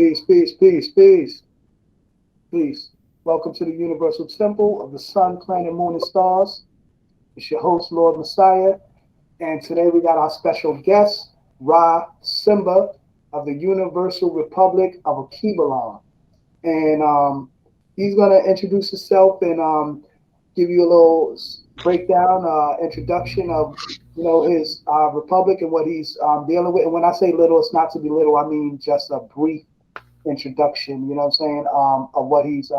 Peace, peace, peace, peace, peace. Welcome to the Universal Temple of the Sun, Planet, Moon, and Stars. It's your host, Lord Messiah, and today we got our special guest, Ra Symba of the Universal Republic of Akibalan. And he's going to introduce himself and give you a little breakdown, introduction of his republic and what he's dealing with. And when I say little, it's not to be little. I mean just a brief introduction, you know what I'm saying, of what he's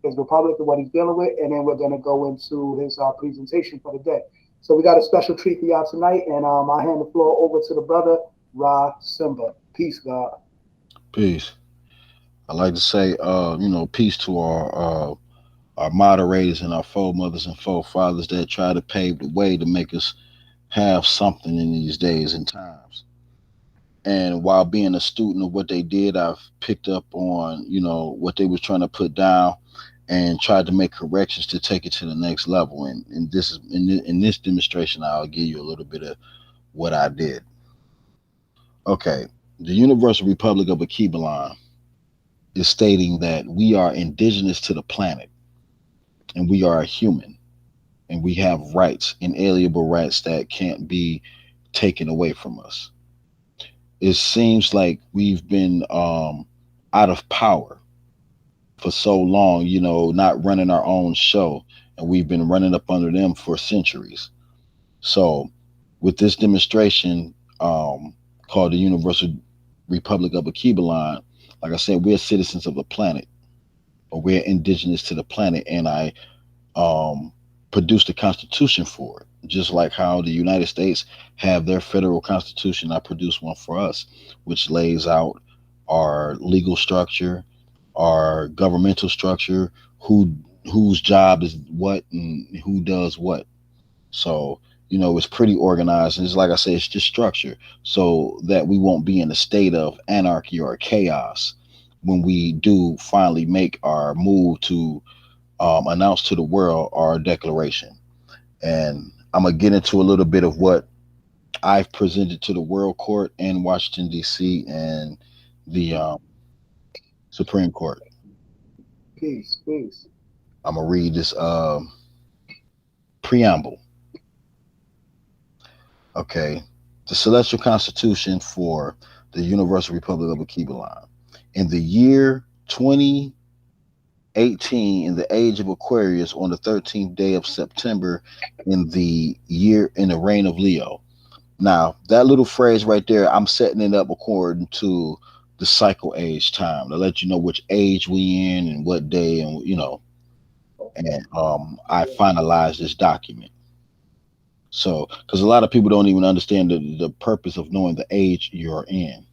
his republic and what he's dealing with, and then we're gonna go into his presentation for the day. So we got a special treat for y'all tonight, and I hand the floor over to the brother Ra Symba. Peace, God. Peace. I like to say, peace to our moderators and our foremothers and forefathers that try to pave the way to make us have something in these days and times. And while being a student of what they did, I've picked up on, what they was trying to put down and tried to make corrections to take it to the next level. And this is in this demonstration, I'll give you a little bit of what I did. Okay, the Universal Republic of Akibalan is stating that we are indigenous to the planet and we are a human and we have rights, inalienable rights that can't be taken away from us. It seems like we've been out of power for so long, not running our own show, and we've been running up under them for centuries. So, with this demonstration called the Universal Republic of Akibalan, like I said, we're citizens of the planet, or we're indigenous to the planet, and I um, produced a constitution for it. Just like how the United States have their federal constitution, I produced one for us, which lays out our legal structure, our governmental structure, who whose job is what and who does what. So, it's pretty organized. And it's like I say, it's just structure so that we won't be in a state of anarchy or chaos when we do finally make our move to announce to the world our declaration. And I'm going to get into a little bit of what I've presented to the World Court in Washington, D.C., and the Supreme Court. Peace, peace. I'm going to read this preamble. Okay. The Celestial Constitution for the Universal Republic of Akibalan. In the year 2018, in the age of Aquarius, on the 13th day of September, in the reign of Leo. Now, that little phrase right there, I'm setting it up according to the cycle age time to let you know which age we in and what day, and I finalized this document. So, because a lot of people don't even understand the purpose of knowing the age you're in.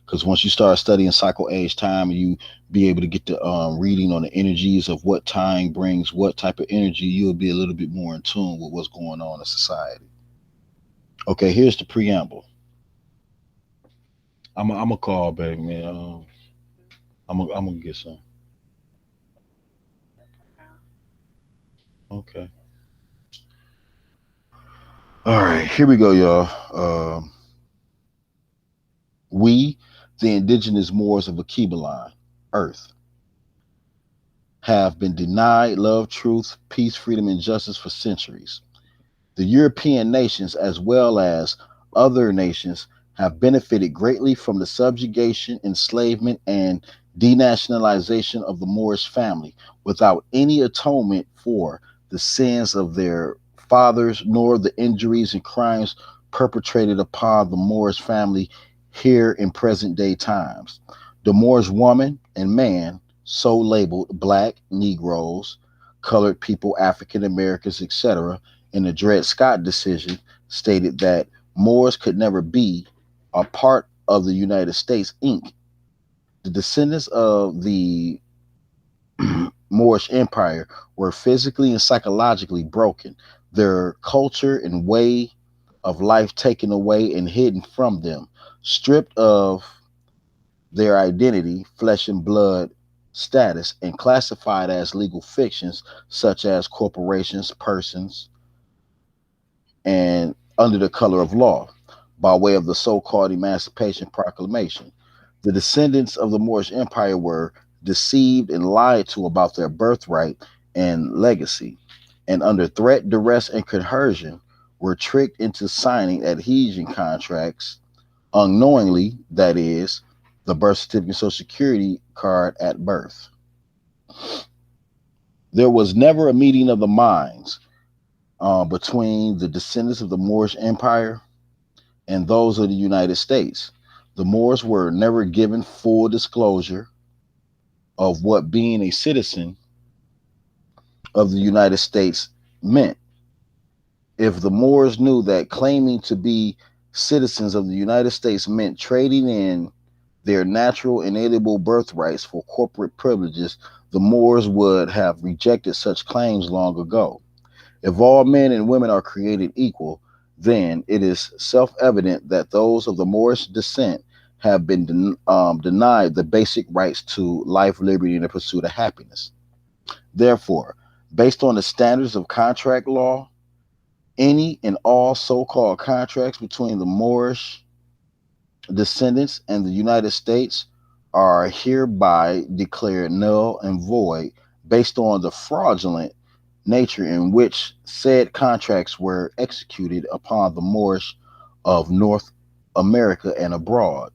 Because once you start studying cycle age time, you be able to get the reading on the energies of what time brings what type of energy, you'll be a little bit more in tune with what's going on in society. Okay, here's the preamble. I'm a call back, man. I'm gonna get some. Okay. All right, here we go, y'all. We, the indigenous Moors of Akibalan, Earth, have been denied love, truth, peace, freedom, and justice for centuries. The European nations, as well as other nations, have benefited greatly from the subjugation, enslavement, and denationalization of the Moorish family without any atonement for the sins of their fathers, nor the injuries and crimes perpetrated upon the Moorish family here in present day times. The Moorish woman and man, so labeled black, Negroes, colored people, African Americans, etc., in the Dred Scott decision, stated that Moors could never be a part of the United States, Inc. The descendants of the Moorish Empire were physically and psychologically broken, their culture and way of life taken away and hidden from them, stripped of their identity, flesh and blood status, and classified as legal fictions such as corporations, persons, and under the color of law by way of the so called Emancipation Proclamation. The descendants of the Moorish Empire were deceived and lied to about their birthright and legacy, and under threat, duress, and coercion, were tricked into signing adhesion contracts unknowingly, that is, the birth certificate and social security card at birth. There was never a meeting of the minds between the descendants of the Moorish Empire and those of the United States. The Moors were never given full disclosure of what being a citizen of the United States meant. If the Moors knew that claiming to be citizens of the United States meant trading in their natural inalienable birthrights for corporate privileges, the Moors would have rejected such claims long ago. If all men and women are created equal, then it is self evident that those of the Moorish descent have been denied the basic rights to life, liberty, and the pursuit of happiness. Therefore, based on the standards of contract law, any and all so called contracts between the Moorish descendants and the United States are hereby declared null and void based on the fraudulent nature in which said contracts were executed upon the Moorish of North America and abroad.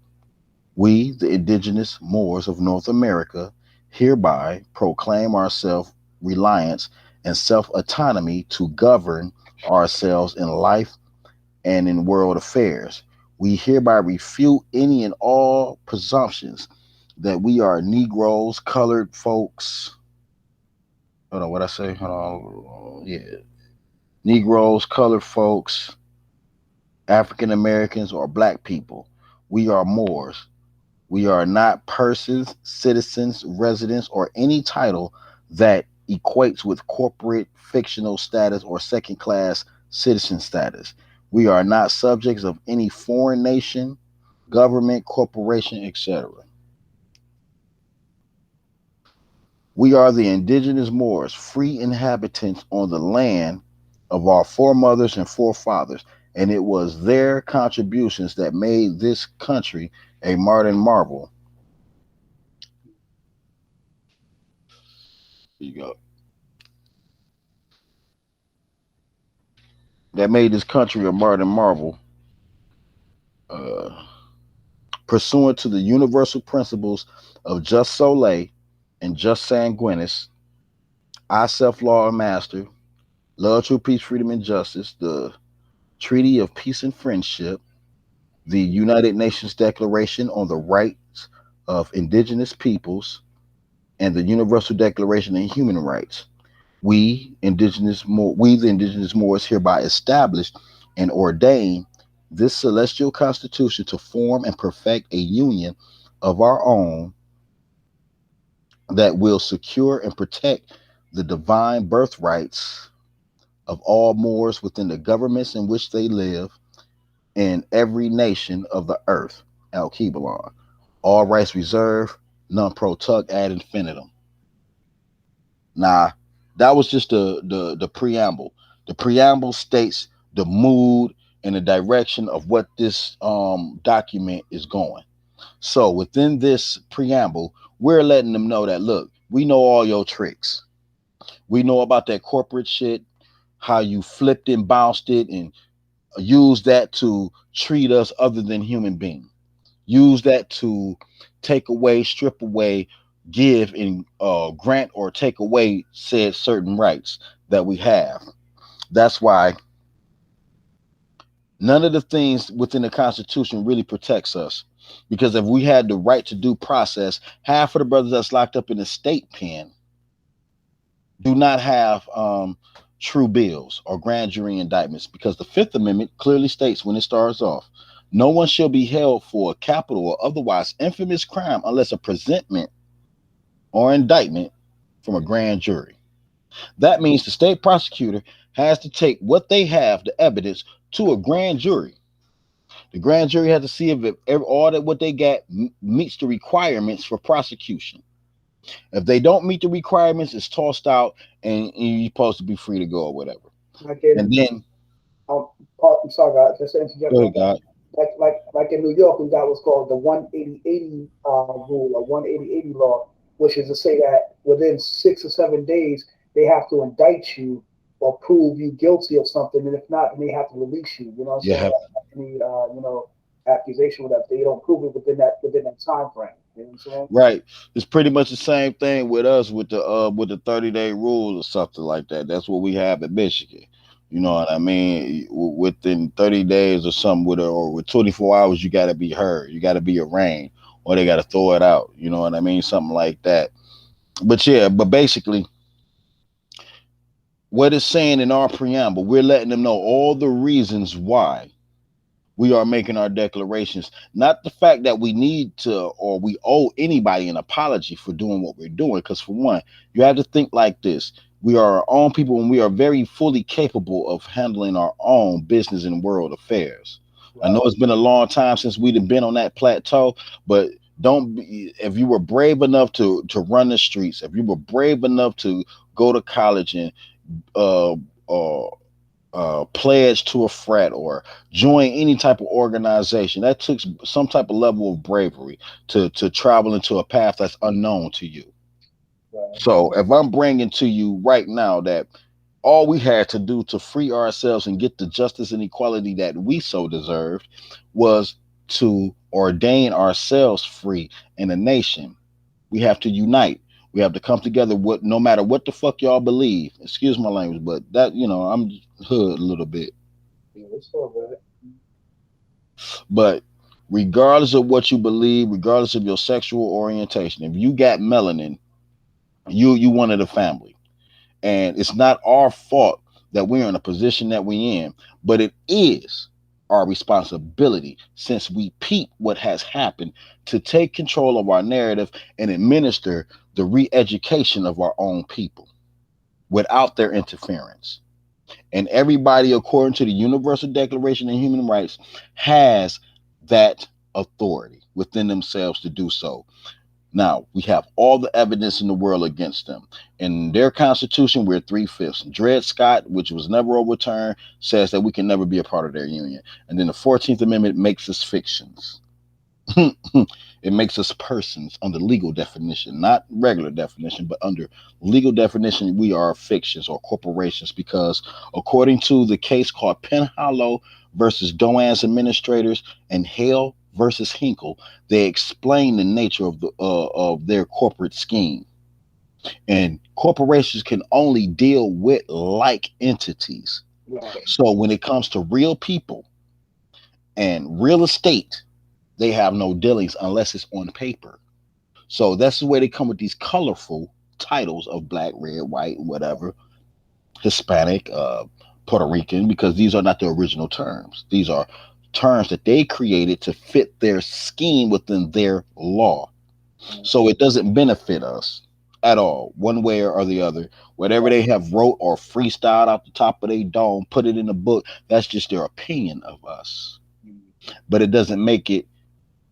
We, the indigenous Moors of North America, hereby proclaim our self reliance and self autonomy to govern ourselves in life and in world affairs. We hereby refute any and all presumptions that we are Negroes, colored folks. Hold on, what I say? Hold on. Yeah. Negroes, colored folks, African Americans, or black people. We are Moors. We are not persons, citizens, residents, or any title that equates with corporate fictional status or second class citizen status. We are not subjects of any foreign nation, government, corporation, etc. We are the indigenous Moors, free inhabitants on the land of our foremothers and forefathers, and it was their contributions that made this country a modern marvel. Here you go. That made this country a modern marvel, uh, pursuant to the universal principles of just Soleil and just sanguinis, I self law and master, love, true peace, freedom, and justice, the Treaty of Peace and Friendship, the United Nations Declaration on the Rights of Indigenous Peoples, and the Universal Declaration of Human Rights. We the indigenous Moors hereby establish and ordain this celestial constitution to form and perfect a union of our own that will secure and protect the divine birthrights of all Moors within the governments in which they live in every nation of the earth. Al Kebalon. All rights reserved, non pro tuck ad infinitum. Nah, that was just the preamble. The preamble states the mood and the direction of what this document is going. So within this preamble, we're letting them know that look, we know all your tricks. We know about that corporate shit, how you flipped and bounced it and used that to treat us other than human beings. Use that to take away, strip away, give, and grant or take away said certain rights that we have. That's why none of the things within the Constitution really protects us. Because if we had the right to due process, half of the brothers that's locked up in the state pen do not have true bills or grand jury indictments. Because the Fifth Amendment clearly states when it starts off, no one shall be held for a capital or otherwise infamous crime unless a presentment or indictment from a grand jury. That means the state prosecutor has to take what they have, the evidence, to a grand jury. The grand jury has to see if all that what they got meets the requirements for prosecution. If they don't meet the requirements, it's tossed out and you're supposed to be free to go or whatever. I get And it. then, I'm sorry, guys. Just to interject go real ahead, quick. God. like in New York, we got what's called the 180-80 rule, or 180-80 law, which is to say that within 6 or 7 days they have to indict you or prove you guilty of something, and if not, then they have to release you. You know what I'm saying? Yeah, Like any accusation, whatever. They don't prove it within that time frame. You know what I'm saying? right. It's pretty much the same thing with us with the 30-day rule or something like that. That's what we have in Michigan. You know what I mean? Within 30 days or something or with 24 hours, you got to be heard. You got to be arraigned, or they got to throw it out. You know what I mean? Something like that. But yeah, but basically, what it's saying in our preamble, we're letting them know all the reasons why we are making our declarations. Not the fact that we need to or we owe anybody an apology for doing what we're doing. Because, for one, you have to think like this: we are our own people and we are very fully capable of handling our own business and world affairs. I know Right. it's been a long time since we've been on that plateau, but don't be, if you were brave enough to run the streets, if you were brave enough to go to college and uh, uh, pledge to a frat or join any type of organization. That took some type of level of bravery to travel into a path that's unknown to you. Right. So if I'm bringing to you right now that all we had to do to free ourselves and get the justice and equality that we so deserved was to ordain ourselves free in a nation. We have to unite. We have to come together. What, no matter what the fuck y'all believe. Excuse my language, but that, I'm hood a little bit. Yeah, it's all right. But regardless of what you believe, regardless of your sexual orientation, if you got melanin, you one of the family. And it's not our fault that we're in a position that we're in, but it is our responsibility, since we peep what has happened, to take control of our narrative and administer the re-education of our own people without their interference. And everybody, according to the Universal Declaration of Human Rights, has that authority within themselves to do so. Now, we have all the evidence in the world against them. In their constitution, we're three-fifths. Dred Scott, which was never overturned, says that we can never be a part of their union. And then the 14th Amendment makes us fictions. It makes us persons under legal definition, not regular definition, but under legal definition, we are fictions or corporations because, according to the case called Penhallow versus Doan's Administrators and Hale versus Hinkle, they explain the nature of their corporate scheme. And corporations can only deal with like entities. Right. So when it comes to real people and real estate, they have no dealings unless it's on paper. So that's the way they come with these colorful titles of black, red, white, whatever, Hispanic, Puerto Rican, because these are not the original terms. These are terms that they created to fit their scheme within their law. So it doesn't benefit us at all, one way or the other. Whatever Right. they have wrote or freestyled out the top of their dome, put it in a book, that's just their opinion of us. But it doesn't make it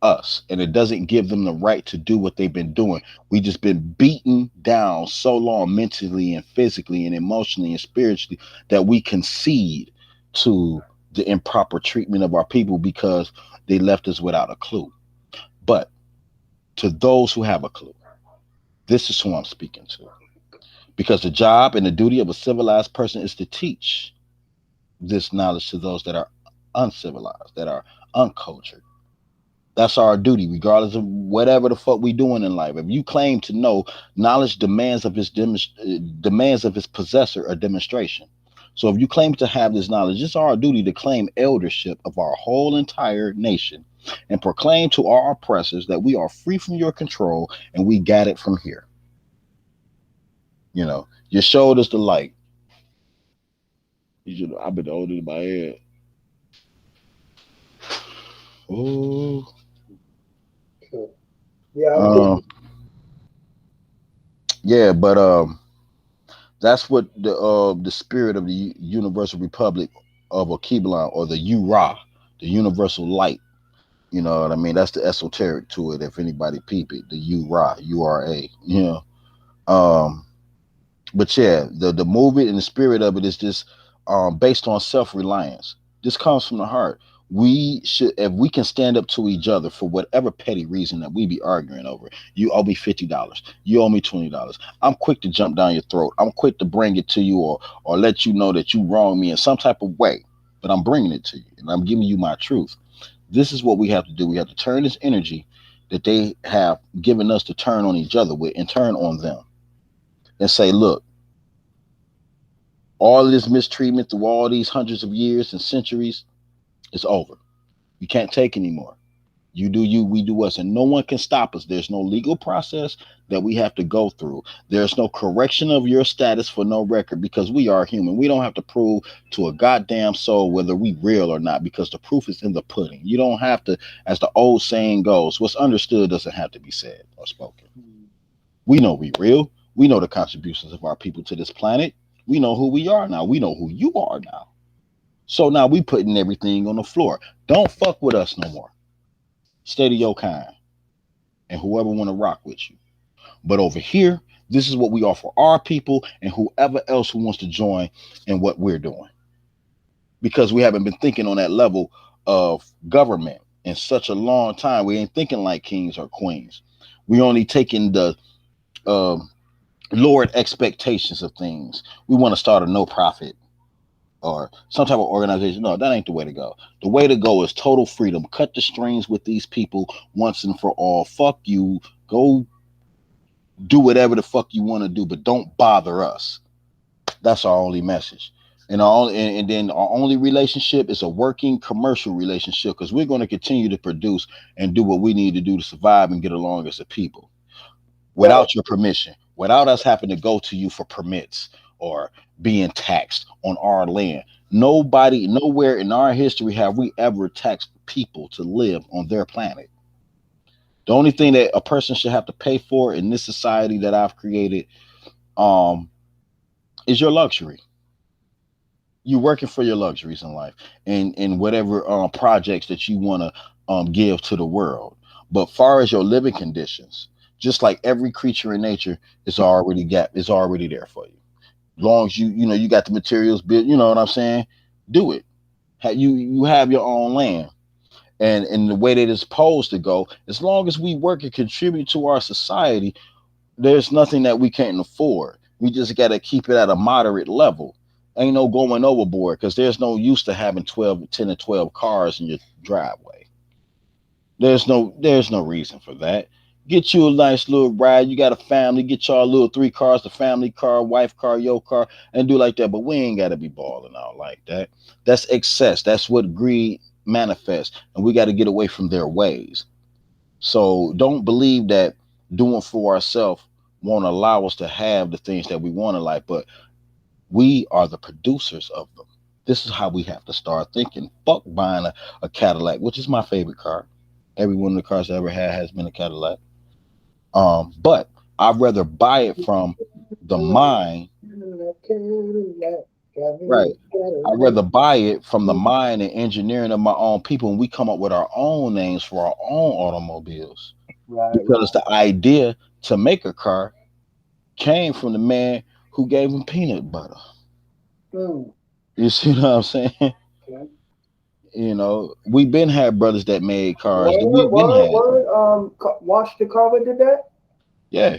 us, and it doesn't give them the right to do what they've been doing. We just been beaten down so long, mentally and physically and emotionally and spiritually, that we concede to the improper treatment of our people because they left us without a clue. But to those who have a clue, this is who I'm speaking to, because the job and the duty of a civilized person is to teach this knowledge to those that are uncivilized, that are uncultured. That's our duty, regardless of whatever the fuck we doing in life. If you claim to know, knowledge demands of his possessor a demonstration. So if you claim to have this knowledge, it's our duty to claim eldership of our whole entire nation and proclaim to our oppressors that we are free from your control and we got it from here. You showed us the light. I've been holding in my head. Oh, Sure. Yeah, I'm cool. um, yeah, but that's what the spirit of the Universal Republic of Okiblan, or the Ura, the Universal Light. You know what I mean? That's the esoteric to it. If anybody peep it, the Ura, URA. Um, but yeah, the movement and the spirit of it is just based on self reliance. This comes from the heart. We should, if we can stand up to each other for whatever petty reason that we be arguing over. You owe me $50. You owe me $20. I'm quick to jump down your throat. I'm quick to bring it to you, or let you know that you wrong me in some type of way. But I'm bringing it to you, and I'm giving you my truth. This is what we have to do. We have to turn this energy that they have given us to turn on each other with, and turn on them, and say, look, all of this mistreatment through all these hundreds of years and centuries is over. You can't take anymore. You do you, we do us, and no one can stop us. There's no legal process that we have to go through. There's no correction of your status for no record, because we are human. We don't have to prove to a goddamn soul whether we real or not, because the proof is in the pudding. You don't have to, as the old saying goes, what's understood doesn't have to be said or spoken. We know we real. We know the contributions of our people to this planet. We know who we are now. We know who you are now. So now we putting everything on the floor. Don't fuck with us no more. Stay to your kind, and whoever want to rock with you. But over here, this is what we offer our people and whoever else who wants to join in what we're doing. Because we haven't been thinking on that level of government in such a long time. We ain't thinking like kings or queens. We only taking the um lowered expectations of things. We want to start a no profit or some type of organization. No, that ain't the way to go. The way to go is total freedom. Cut the strings with these people once and for all. Fuck you. Go do whatever the fuck you want to do, but don't bother us. That's our only message. And then our only relationship is a working commercial relationship, because we're going to continue to produce and do what we need to do to survive and get along as a people Right. without your permission, without us having to go to you for permits or being taxed on our land. Nobody, nowhere in our history have we ever taxed people to live on their planet. The only thing that a person should have to pay for in this society that I've created um, is your luxury. You're working for your luxuries in life, and whatever projects that you want to give to the world. But far as your living conditions, just like every creature in nature, is already there for you. Long as you got the materials built, you know what I'm saying. Do it. You have your own land, and the way that it's supposed to go. As long as we work and contribute to our society, there's nothing that we can't afford. We just got to keep it at a moderate level. Ain't no going overboard, because there's no use to having 12, 10 or 12 cars in your driveway. There's no reason for that. Get you a nice little ride. You got a family, get y'all little three cars, the family car, wife car, your car, and do like that. But we ain't gotta be balling out like that. That's excess. That's what greed manifests. And we gotta get away from their ways. So don't believe that doing for ourselves won't allow us to have the things that we want in life, but we are the producers of them. This is how we have to start thinking. Fuck buying a Cadillac, which is my favorite car. Every one of the cars I ever had has been a Cadillac. But I'd rather buy it from the mind, right? I'd rather buy it from the mind and engineering of my own people, and we come up with our own names for our own automobiles. Right. Because the idea to make a car came from the man who gave him peanut butter. Mm. You see what I'm saying? Okay. We've been had brothers that made cars. That Word, we've been word, had. word. Washington Carver did that. Yeah,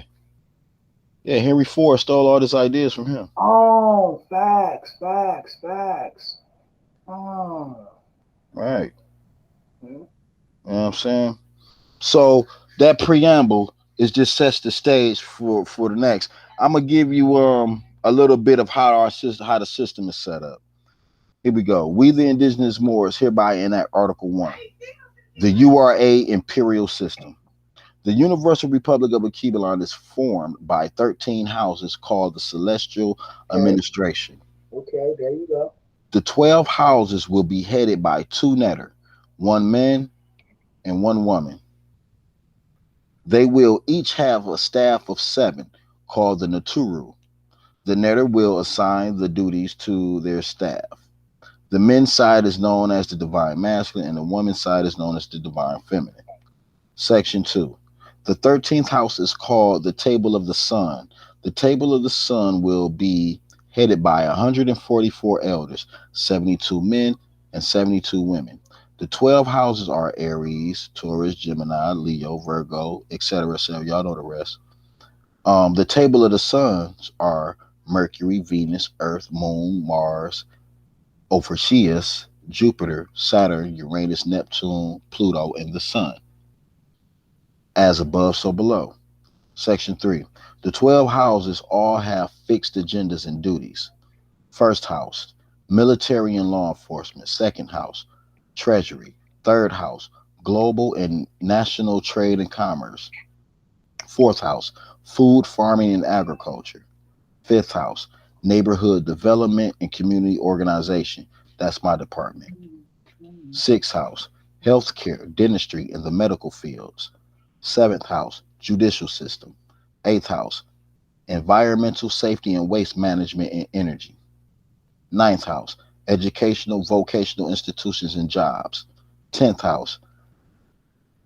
yeah. Henry Ford stole all his ideas from him. Oh, facts, facts, facts. Oh. Right. Mm. You know what I'm saying? So that preamble is just sets the stage for the next. I'm gonna give you a little bit of how the system is set up. Here we go. We the indigenous Moors hereby enact Article 1. The URA imperial system. The Universal Republic of Akibalan is formed by 13 houses called the Celestial Okay. Administration. Okay. There you go. The 12 houses will be headed by two netter, one man and one woman. They will each have a staff of 7 called the Naturu. The netter will assign the duties to their staff. The men's side is known as the divine masculine, and the woman's side is known as the divine feminine. Section 2. The 13th house is called the Table of the Sun. The Table of the Sun will be headed by 144 elders, 72 men and 72 women. The 12 houses are Aries, Taurus, Gemini, Leo, Virgo, etc. So y'all know the rest. The table of the suns are Mercury, Venus, Earth, Moon, Mars, Ophiuchus, Jupiter, Saturn, Uranus, Neptune, Pluto, and the Sun. As above, so below. Section 3. The 12 houses all have fixed agendas and duties. First house, military and law enforcement. Second house, treasury. Third house, global and national trade and commerce. Fourth house, food, farming, and agriculture. Fifth house, neighborhood development and community organization. That's my department. Sixth house, healthcare, dentistry, and the medical fields. Seventh house, judicial system. Eighth house, environmental safety and waste management and energy. Ninth house, educational, vocational institutions and jobs. Tenth house,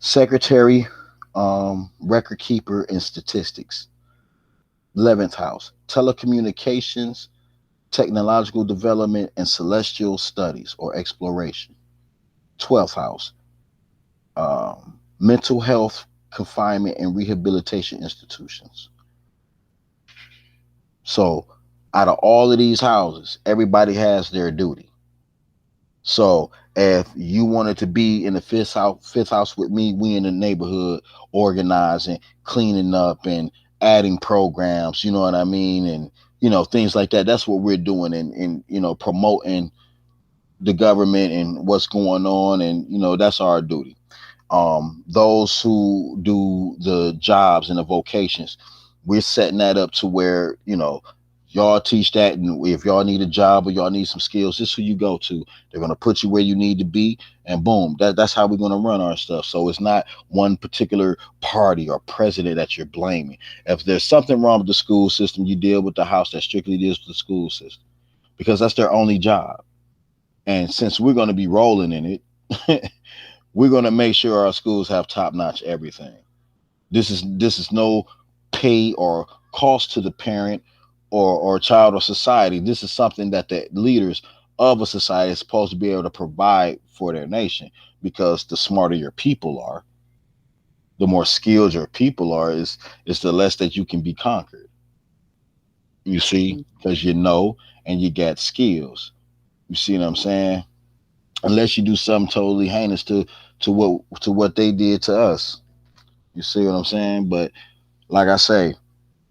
secretary, record keeper, and statistics. 11th house, telecommunications, technological development, and celestial studies or exploration. 12th house, mental health, confinement, and rehabilitation institutions. So, out of all of these houses, everybody has their duty. So, if you wanted to be in the fifth house with me, we in the neighborhood organizing, cleaning up, and adding programs. You know what I mean, and things like that. That's what we're doing, and promoting the government and what's going on, and that's our duty. Those who do the jobs and the vocations, we're setting that up to where y'all teach that, and if y'all need a job or y'all need some skills, this is who you go to. They're going to put you where you need to be, and boom, that's how we're going to run our stuff. So it's not one particular party or president that you're blaming. If there's something wrong with the school system, you deal with the house that strictly deals with the school system, because that's their only job. And since we're going to be rolling in it, we're going to make sure our schools have top notch everything. This is no pay or cost to the parent or child or society. This is something that the leaders of a society is supposed to be able to provide for their nation, because the smarter your people are, the more skilled your people are, is the less that you can be conquered. You see, because and you got skills. You see what I'm saying? Unless you do something totally heinous to what they did to us. You see what I'm saying? But like I say,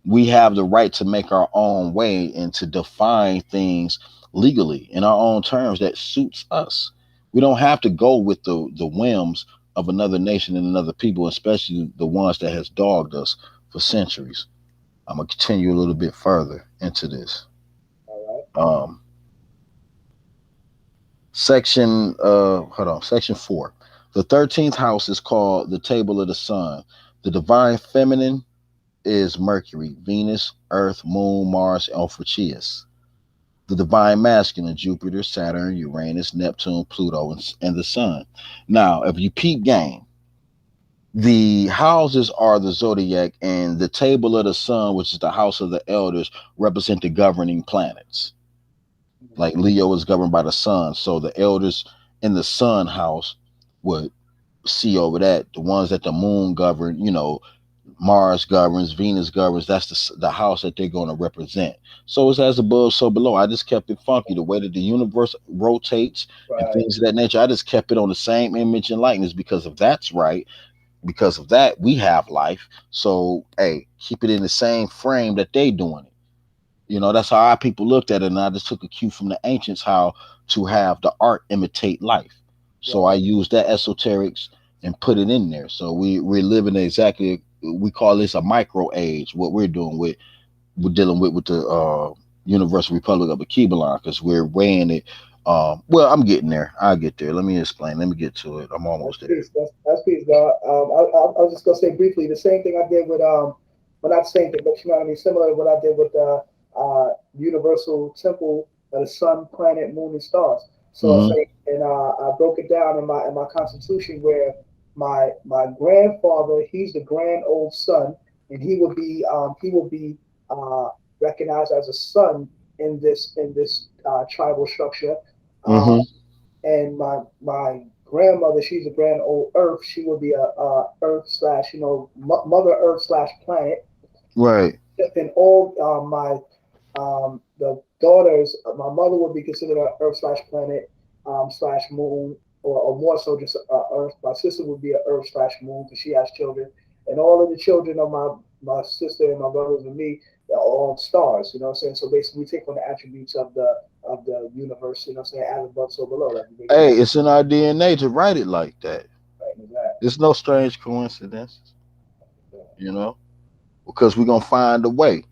we have the right to make our own way and to define things legally in our own terms that suits us. We don't have to go with the whims of another nation and another people, especially the ones that has dogged us for centuries. I'm gonna continue a little bit further into this. All Um, section 4. The 13th house is called the table of the sun. The divine feminine is Mercury, Venus, Earth, Moon, Mars, and Ophiuchus. The divine masculine, Jupiter, Saturn, Uranus, Neptune, Pluto, and the Sun. Now, if you peep game, the houses are the zodiac, and the table of the sun, which is the house of the elders, represent the governing planets. right. Like Leo is governed by the sun, so the elders in the sun house would see over that. The ones that the moon govern, Mars governs, Venus governs. That's the house that they're going to represent. So it's as above, so below. I just kept it funky. The way that the universe rotates and Right. things of that nature, I just kept it on the same image and likeness, because if that's right, because of that, we have life. So, hey, keep it in the same frame that they doing it. That's how our people looked at it. And I just took a cue from the ancients how to have the art imitate life. So I Right. used that esoterics and put it in there. So we're living exactly, we call this a micro age, what we're dealing with the Universal Republic of Akibalon, because we're weighing it. Well, I'm getting there. I'll get there. Let me explain. Let me get to it. I'm That's almost there. peace. That's peace, God. I was just gonna say briefly the same thing I did with well, not the same thing, but you know what I mean, similar to what I did with the Universal Temple of the Sun, Planet, Moon, and Stars. So it's Mm-hmm. like, and I broke it down in my Constitution where my grandfather, he's the grand old son, and he will be uh, recognized as a son in this tribal structure. Uh, Mm-hmm. and my grandmother, she's a grand old Earth. She would be a Earth slash, Mother Earth slash planet. Right. And all my the daughters, my mother would be considered a Earth slash planet slash moon, or more so just Earth. My sister would be a Earth slash moon because she has children, and all of the children of my sister and my brothers and me, they're all stars. You know what I'm saying? So basically, we take on the attributes of the universe. You know what I'm saying? As above, so below. Like we make Hey, it's in our DNA to write it like that. right in that. It's no strange coincidence, you know, because we're gonna find a way.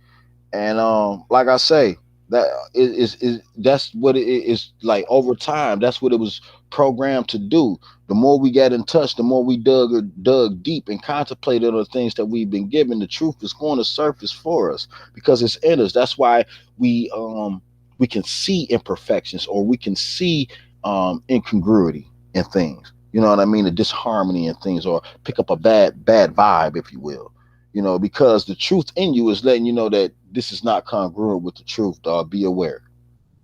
And like I say, that is that's what it is like over time. That's what it was programmed to do. The more we get in touch, the more we dug deep and contemplated on the things that we've been given, the truth is going to surface for us because it's in us. That's why we can see imperfections, or we can see incongruity in things. You know what I mean? The disharmony in things, or pick up a bad vibe, if you will, because the truth in you is letting you know that this is not congruent with the truth, dog. Be aware,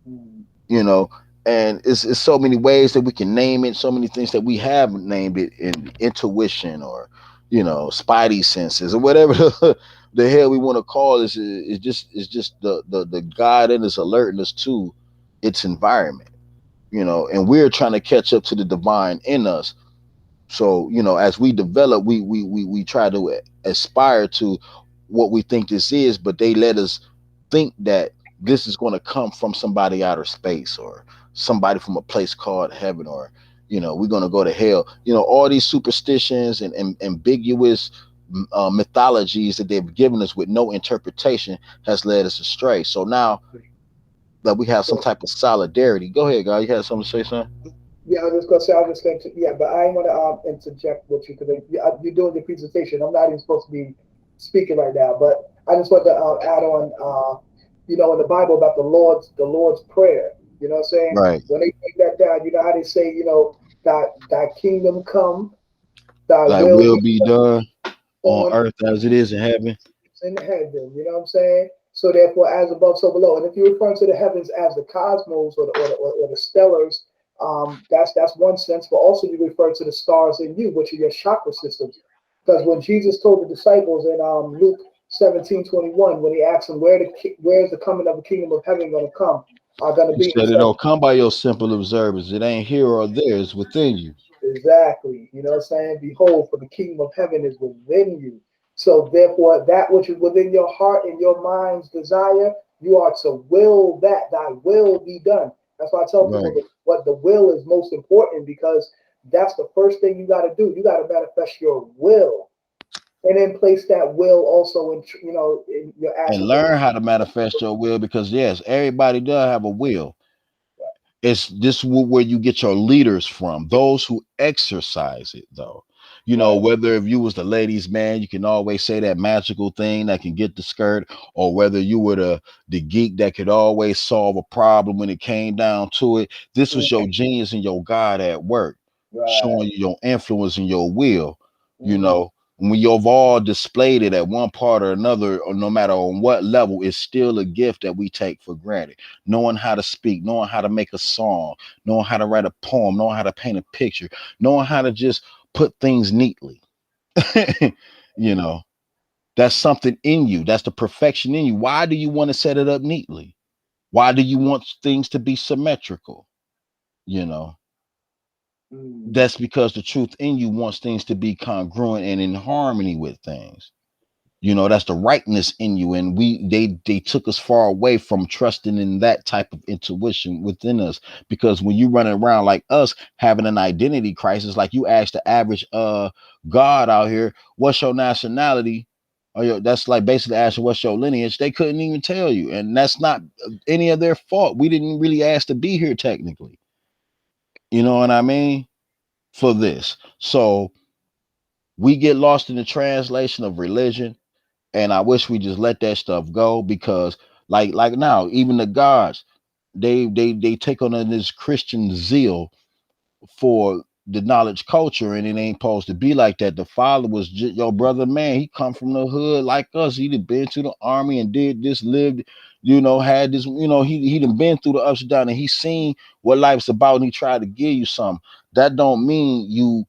Mm, you know. And it's so many ways that we can name it, so many things that we have named it in intuition, or, spidey senses, or whatever the hell we want to call this. Is just the God in us alerting us to its environment, and we're trying to catch up to the divine in us. So, as we develop, we try to aspire to what we think this is, but they let us think that this is going to come from somebody outer space, or somebody from a place called heaven, or we're going to go to hell. All these superstitions and ambiguous mythologies that they've given us with no interpretation has led us astray. So now that we have some so type of solidarity, go ahead, guy. You had something to say, son? yeah, I was just gonna say, I was just going to, yeah, but I ain't want to interject with you because you're doing the presentation. I'm not even supposed to be speaking right now, but I just want to add on, in the Bible about the Lord's prayer. You know what I'm saying? Right. When they take that down, you know how they say, thy kingdom come, thy Like, will will be be done on on earth as it is in heaven. in heaven. You know what I'm saying? So therefore, as above, so below. And if you're referring to the heavens as the cosmos or the stellars, that's one sense. But also you refer to the stars in you, which are your chakra systems. Because when Jesus told the disciples in Luke 17:21, when he asked them where's the coming of the kingdom of heaven going to come, are going to He be, he said it said, don't come by your simple observance. It ain't here or there. It's within you. exactly. You know what I'm saying? Behold, for the kingdom of heaven is within you. So therefore, that which is within your heart and your mind's desire, you are to will that thy will be done. That's why I tell people Right. that what the will is most important because that's the first thing you got to do. You got to manifest your will, and then place that will also in your And actions. learn how to manifest your will, because yes, everybody does have a will. It's this where you get your leaders from, those who exercise it, though. Right. Whether if you was the ladies' man, you can always say that magical thing that can get the skirt, or whether you were the geek that could always solve a problem when it came down to it. This was your Mhm. genius and your God at work, Right. showing you your influence and your will. You Mhm. know, when you've all displayed it at one part or another, or no matter on what level, it's still a gift that we take for granted. Knowing how to speak, knowing how to make a song, knowing how to write a poem, knowing how to paint a picture, knowing how to just put things neatly. you Mhm. know, that's something in you. That's the perfection in you. Why do you want to set it up neatly? Why do you want things to be symmetrical? You know, Mhm. that's because the truth in you wants things to be congruent and in harmony with things. That's the rightness in you, and they took us far away from trusting in that type of intuition within us, because when you running around like us having an identity crisis, like you ask the average god out here, what's your nationality, that's like basically asking what's your lineage. They couldn't even tell you, and that's not any of their fault. We didn't really ask to be here technically, you know what I mean, for this. So we get lost in the translation of religion, and I wish we just let that stuff go, because like now, even the gods, they take on this Christian zeal for the knowledge culture, and it ain't supposed to be like that. The father was just your brother, man. He come from the hood like us. He done been to the army and did this, lived, had this, he done been through the ups and downs, and he seen what life's about, and he tried to give you something. That don't mean you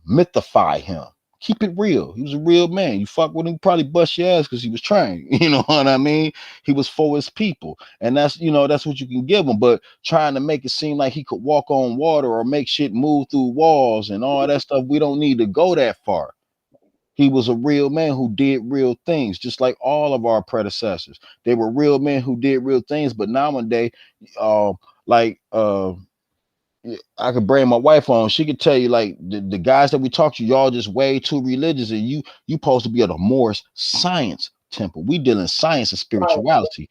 mythify him. Keep it real. He was a real man. You fuck with him, probably bust your ass because he was trained. You know what I mean? He was for his people, and that's what you can give him. But trying to make it seem like he could walk on water or make shit move through walls and all that stuff, we don't need to go that far. He was a real man who did real things, just like all of our predecessors. They were real men who did real things. But nowadays, uh, like I could bring my wife on. She could tell you like the guys that we talk to, y'all just way too religious, and you supposed to be at a more science temple. We dealing science and Science, spirituality.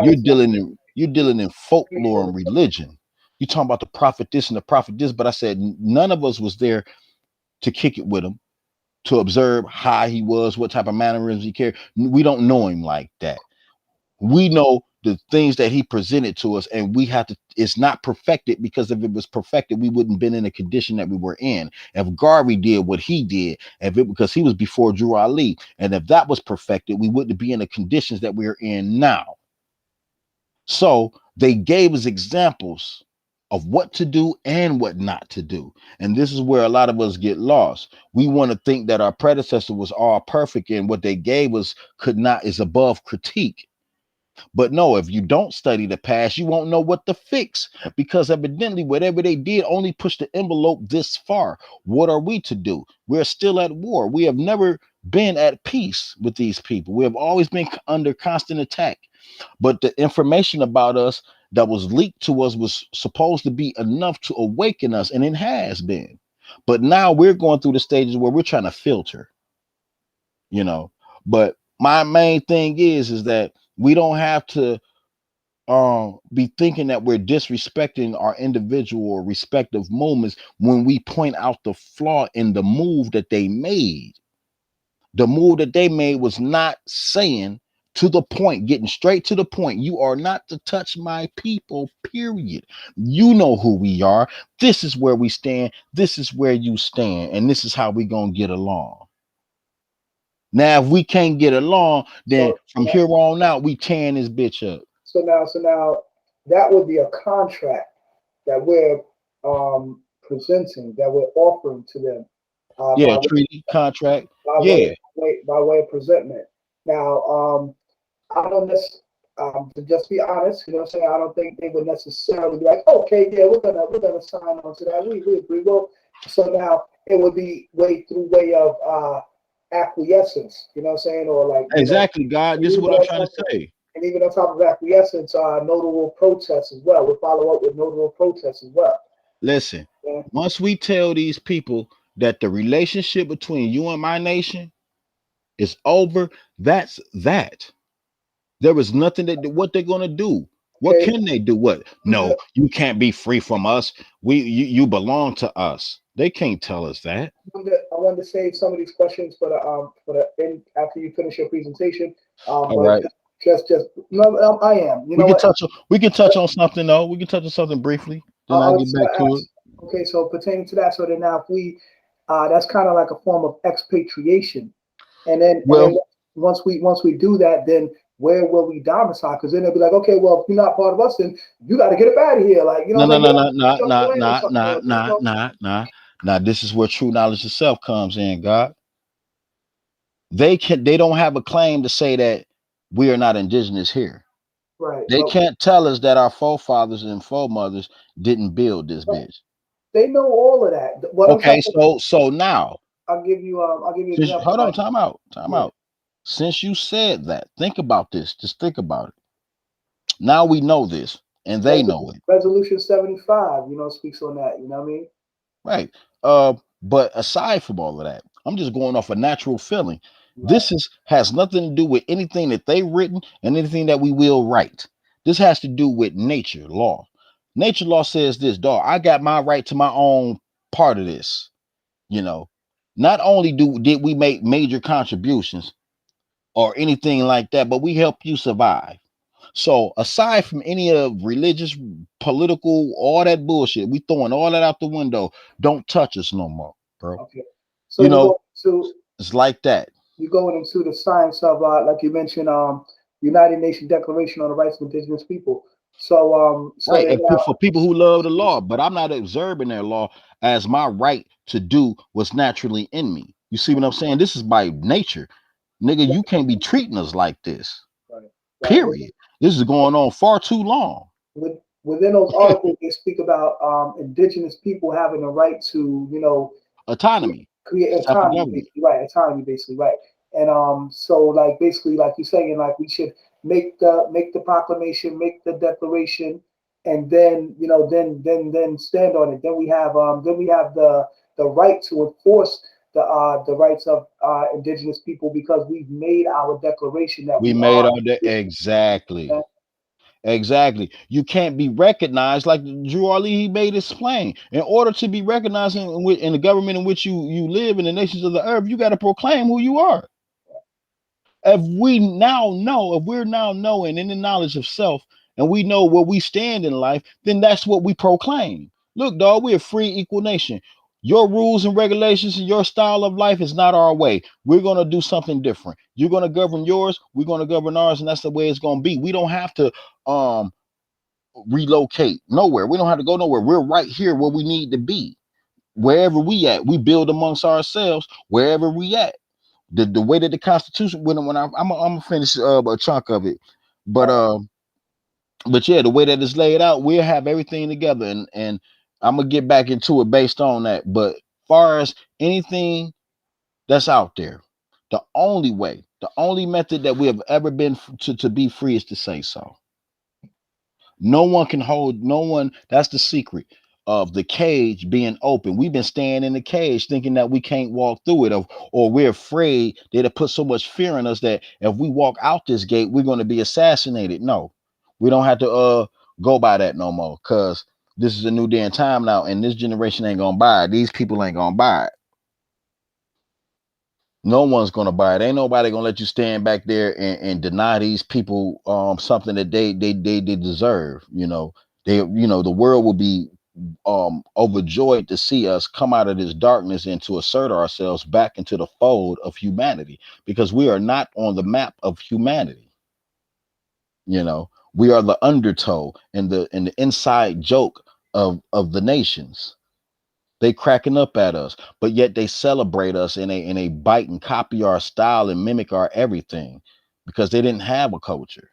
You're science, dealing in folklore not and religion. You talking about the prophet this and the prophet this, but I said none of us was there to kick it with him, to observe how he was, what type of mannerisms he carried. We don't know him like that. We know the things that he presented to us, and we have to, it's not perfected, because if it was perfected, we wouldn't been in the condition that we were in. If Garvey did what he did, because he was before Drew Ali, and if that was perfected, we wouldn't be in the conditions that we're in now. So they gave us examples of what to do and what not to do. And this is where a lot of us get lost. We want to think that our predecessor was all perfect, and what they gave us is above critique. But no, if you don't study the past, you won't know what to fix, because evidently whatever they did only pushed the envelope this far. What are we to do? We're still at war. We have never been at peace with these people. We have always been under constant attack. But the information about us that was leaked to us was supposed to be enough to awaken us, and it has been. But now we're going through the stages where we're trying to filter, you know. But my main thing is that we don't have to be thinking that we're disrespecting our individual or respective moments when we point out the flaw in the move that they made. The move that they made was not saying, to the point, getting straight to the point, you are not to touch my people, period. You know who we are. This is where we stand. This is where you stand. And this is how we gonna get along. Now, if we can't get along, then so from here on out, we tearing this bitch up. so now that would be a contract that we're presenting, that we're offering to them Yeah, treaty, contract. by way Yeah, by way of presentment. Now, I don't necessarily, to just be honest, you know what I'm saying, I don't think they would necessarily be like, okay, yeah, we're gonna sign on to that. We agree. Well, so now it would be way of acquiescence, you know what I'm saying, or like, exactly, God. and This is even what I'm on trying to top of, say. and even on top of acquiescence, notable protests as well. We follow up with notable protests as well. Listen, Yeah. once we tell these people that the relationship between you and my nation is over, that's that. There is nothing that what they're gonna do. What Okay. can they do? What? No, you can't be free from us. You belong to us. They can't tell us that. I wanted to save some of these questions for the end after you finish your presentation. All But right. just no, I am. You We know can what? touch on something though. We can touch on something briefly. I, Then I I get was back gonna to it. ask. Okay, so pertaining to that, so then now if we, that's kind of like a form of expatriation, and then Well, once we do that, then where will we domicile? Because then they'll be like, okay, well, if you're not part of us, then you got to get up out of here. Like, you know no, what no, I'm saying? no, You got no, to no, jump the no, land or no, something, no, or no, no, no. Now this is where true knowledge itself comes in, God. They don't have a claim to say that we are not indigenous here. right. They can't tell us that our forefathers and foremothers didn't build this But bitch. they know all of that. What I'm Okay, talking, so now, I'll give you an since example. hold on, Like, time yeah, out. Since you said that, think about this. Just think about it. Now we know this, and they Res- know it. Resolution 75, speaks on that. You know what I mean? Right. But aside from all of that, I'm just going off a natural feeling. Right. This has nothing to do with anything that they written and anything that we will write. This has to do with nature law. Nature law says this, dog. I got my right to my own part of this. You know, not only did we make major contributions or anything like that, but we help you survive. So aside from any of religious, political, all that bullshit, we throwing all that out the window. Don't touch us no more, bro. Okay. So You you know, go to it's like that. you going into the science of like you mentioned, United Nations Declaration on the Rights of Indigenous People. So Right. they And have for people who love the law, but I'm not observing their law as my right to do what's naturally in me. You see what I'm saying? This is by nature. Nigga, you can't be treating us like this. right, right. Period. This is going on far too long. Within those articles, they speak about indigenous people having the right to, Autonomy, create self autonomy, government. basically, right? Autonomy, basically, right? And so, like, basically, like you're saying, like we should make the proclamation, make the declaration, and then, then stand on it. Then we have the right to enforce the rights of indigenous people because we've made our declaration that We we made are all that indigenous. exactly. Okay? Exactly. You can't be recognized like Drew Ali he made it plain. In order to be recognized in the government in which you live in the nations of the earth, you got to proclaim who you are. If we're now knowing in the knowledge of self and we know where we stand in life, then that's what we proclaim. Look, dog, we're a free equal nation. Your rules and regulations and your style of life is not our way. We're going to do something different. You're going to govern yours, we're going to govern ours, and that's the way it's going to be. We don't have to um relocate nowhere. We don't have to go nowhere. We're right here where we need to be. Wherever we at, we build amongst ourselves wherever we at. The way that the Constitution when I'm gonna finish a chunk of it, but Right. yeah, the way that it's laid out, we'll have everything together, and I'm gonna get back into it based on that. But far as anything that's out there, the only way, the only method that we have ever been to be free is to say so. No one can hold no one. That's the secret of the cage being open. We've been staying in the cage thinking that we can't walk through it, or we're afraid that it put so much fear in us that if we walk out this gate, we're going to be assassinated. No, we don't have to go by that no more because this is a new day and time now, and this generation ain't gonna buy it. These people ain't gonna buy it. No one's gonna buy it. Ain't nobody gonna let you stand back there and deny these people something that they deserve. The world will be overjoyed to see us come out of this darkness and to assert ourselves back into the fold of humanity because we are not on the map of humanity. We are the undertow and the inside joke of the nations. They cracking up at us, but yet they celebrate us and they bite and copy our style and mimic our everything because they didn't have a culture.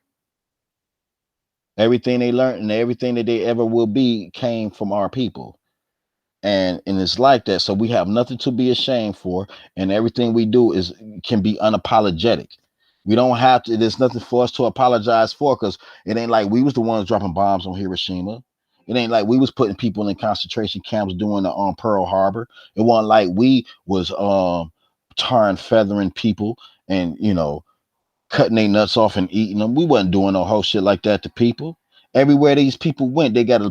Everything they learned and everything that they ever will be came from our people. And it's like that. So we have nothing to be ashamed for, and everything we do is can be unapologetic. We don't have to. There's nothing for us to apologize for because it ain't like we was the ones dropping bombs on Hiroshima. It ain't like we was putting people in concentration camps doing the Pearl Harbor. It wasn't like we was tarring feathering people and cutting their nuts off and eating them. We wasn't doing no whole shit like that to people. Everywhere these people went, they got a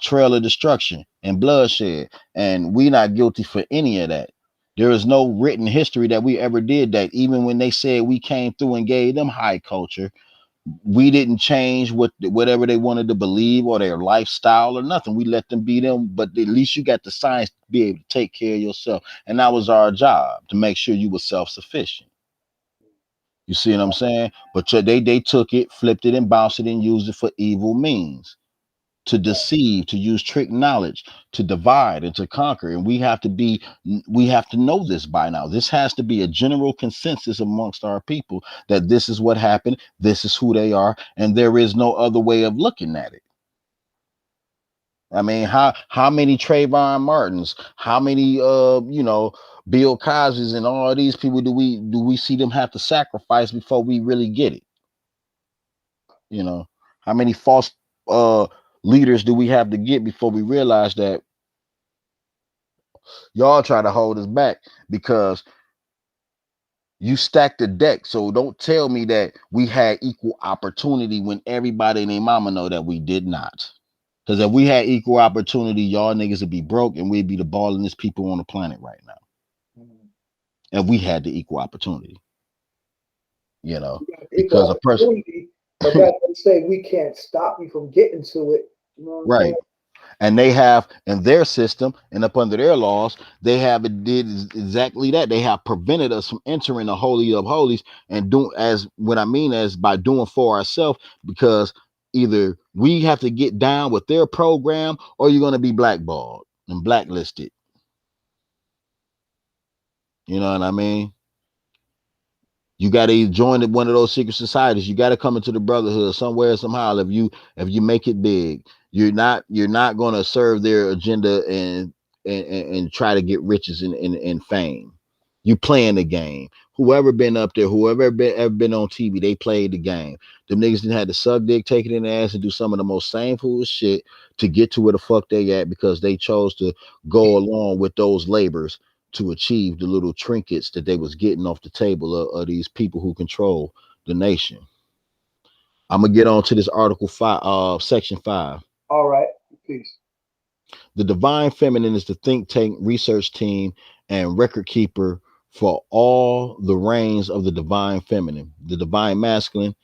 trail of destruction and bloodshed, and we not guilty for any of that. There is no written history that we ever did that. Even when they said we came through and gave them high culture, we didn't change whatever they wanted to believe or their lifestyle or nothing. We let them be them, but at least you got the science to be able to take care of yourself, and that was our job to make sure you were self sufficient. You see what I'm saying? But they took it, flipped it, and bounced it and used it for evil means to deceive, to use trick knowledge, to divide and to conquer. And we have to know this by now. This has to be a general consensus amongst our people that this is what happened, this is who they are, and there is no other way of looking at it. I mean, how many Trayvon Martins, how many Bill Cosby's and all these people do we see them have to sacrifice before we really get it? You know, how many false uh leaders do we have to get before we realize that y'all try to hold us back because you stacked the deck. So don't tell me that we had equal opportunity when everybody and their mama know that we did not. Because if we had equal opportunity, y'all niggas would be broke and we'd be the ballingest people on the planet right now. Mhm. If we had the equal opportunity. you know, You got equal because a person, opportunity, but that doesn't say we can't stop you from getting to it. You know what I'm saying? right. And they have in their system and up under their laws, they have it did exactly that. They have prevented us from entering the holy of holies and doing as what I mean as by doing for ourselves, because either we have to get down with their program or you're going to be blackballed and blacklisted. You know what I mean? You got to join one of those secret societies. You got to come into the brotherhood somewhere, somehow. If you make it big, you're not going to serve their agenda and try to get riches and fame. You playing the game. Whoever been up there, whoever ever been on TV, they played the game. Them niggas didn't have to suck dick, take it in the ass, and do some of the most shameful shit to get to where the fuck they at because they chose to go along with those labors to achieve the little trinkets that they was getting off the table of these people who control the nation. I'm gonna get on to this article 5, section 5. All right. Peace. The divine feminine is the think tank, research team, and record keeper for all the reigns of the divine feminine. The divine masculine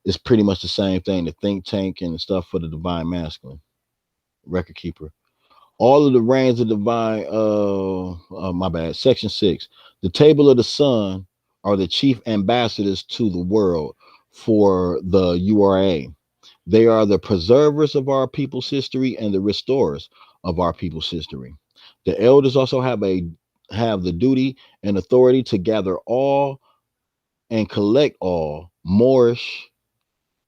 is pretty much the same thing, the think tank and stuff for the divine masculine, record keeper. All of the reigns of divine, my bad, section 6. The table of the sun are the chief ambassadors to the world for the URA. They are the preservers of our people's history and the restorers of our people's history. The elders also have the duty and authority to gather all and collect all Moorish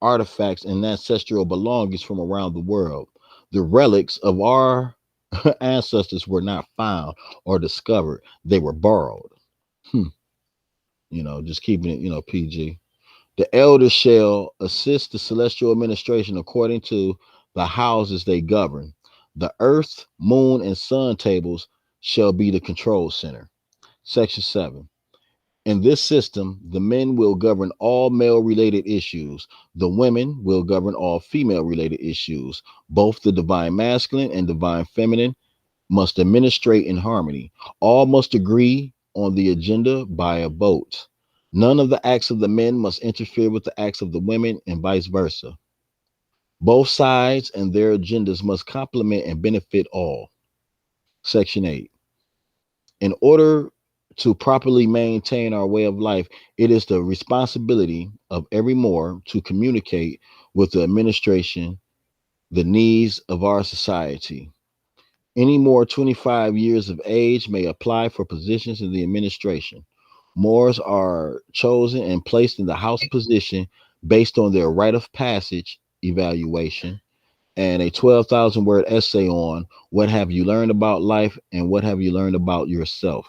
artifacts and ancestral belongings from around the world. The relics of our ancestors were not found or discovered, they were borrowed. Hmm. Just keeping it, PG. The elders shall assist the celestial administration according to the houses they govern. The earth, moon, and sun tables shall be the control center. Section 7. In this system, the men will govern all male related issues. The women will govern all female related issues. Both the divine masculine and divine feminine must administrate in harmony. All must agree on the agenda by a vote. None of the acts of the men must interfere with the acts of the women and vice versa. Both sides and their agendas must complement and benefit all. Section 8. In order to properly maintain our way of life, it is the responsibility of every Moor to communicate with the administration the needs of our society. Any Moor 25 years of age may apply for positions in the administration. Moors are chosen and placed in the House position based on their rite of passage evaluation and a 12,000 word essay on what have you learned about life and what have you learned about yourself.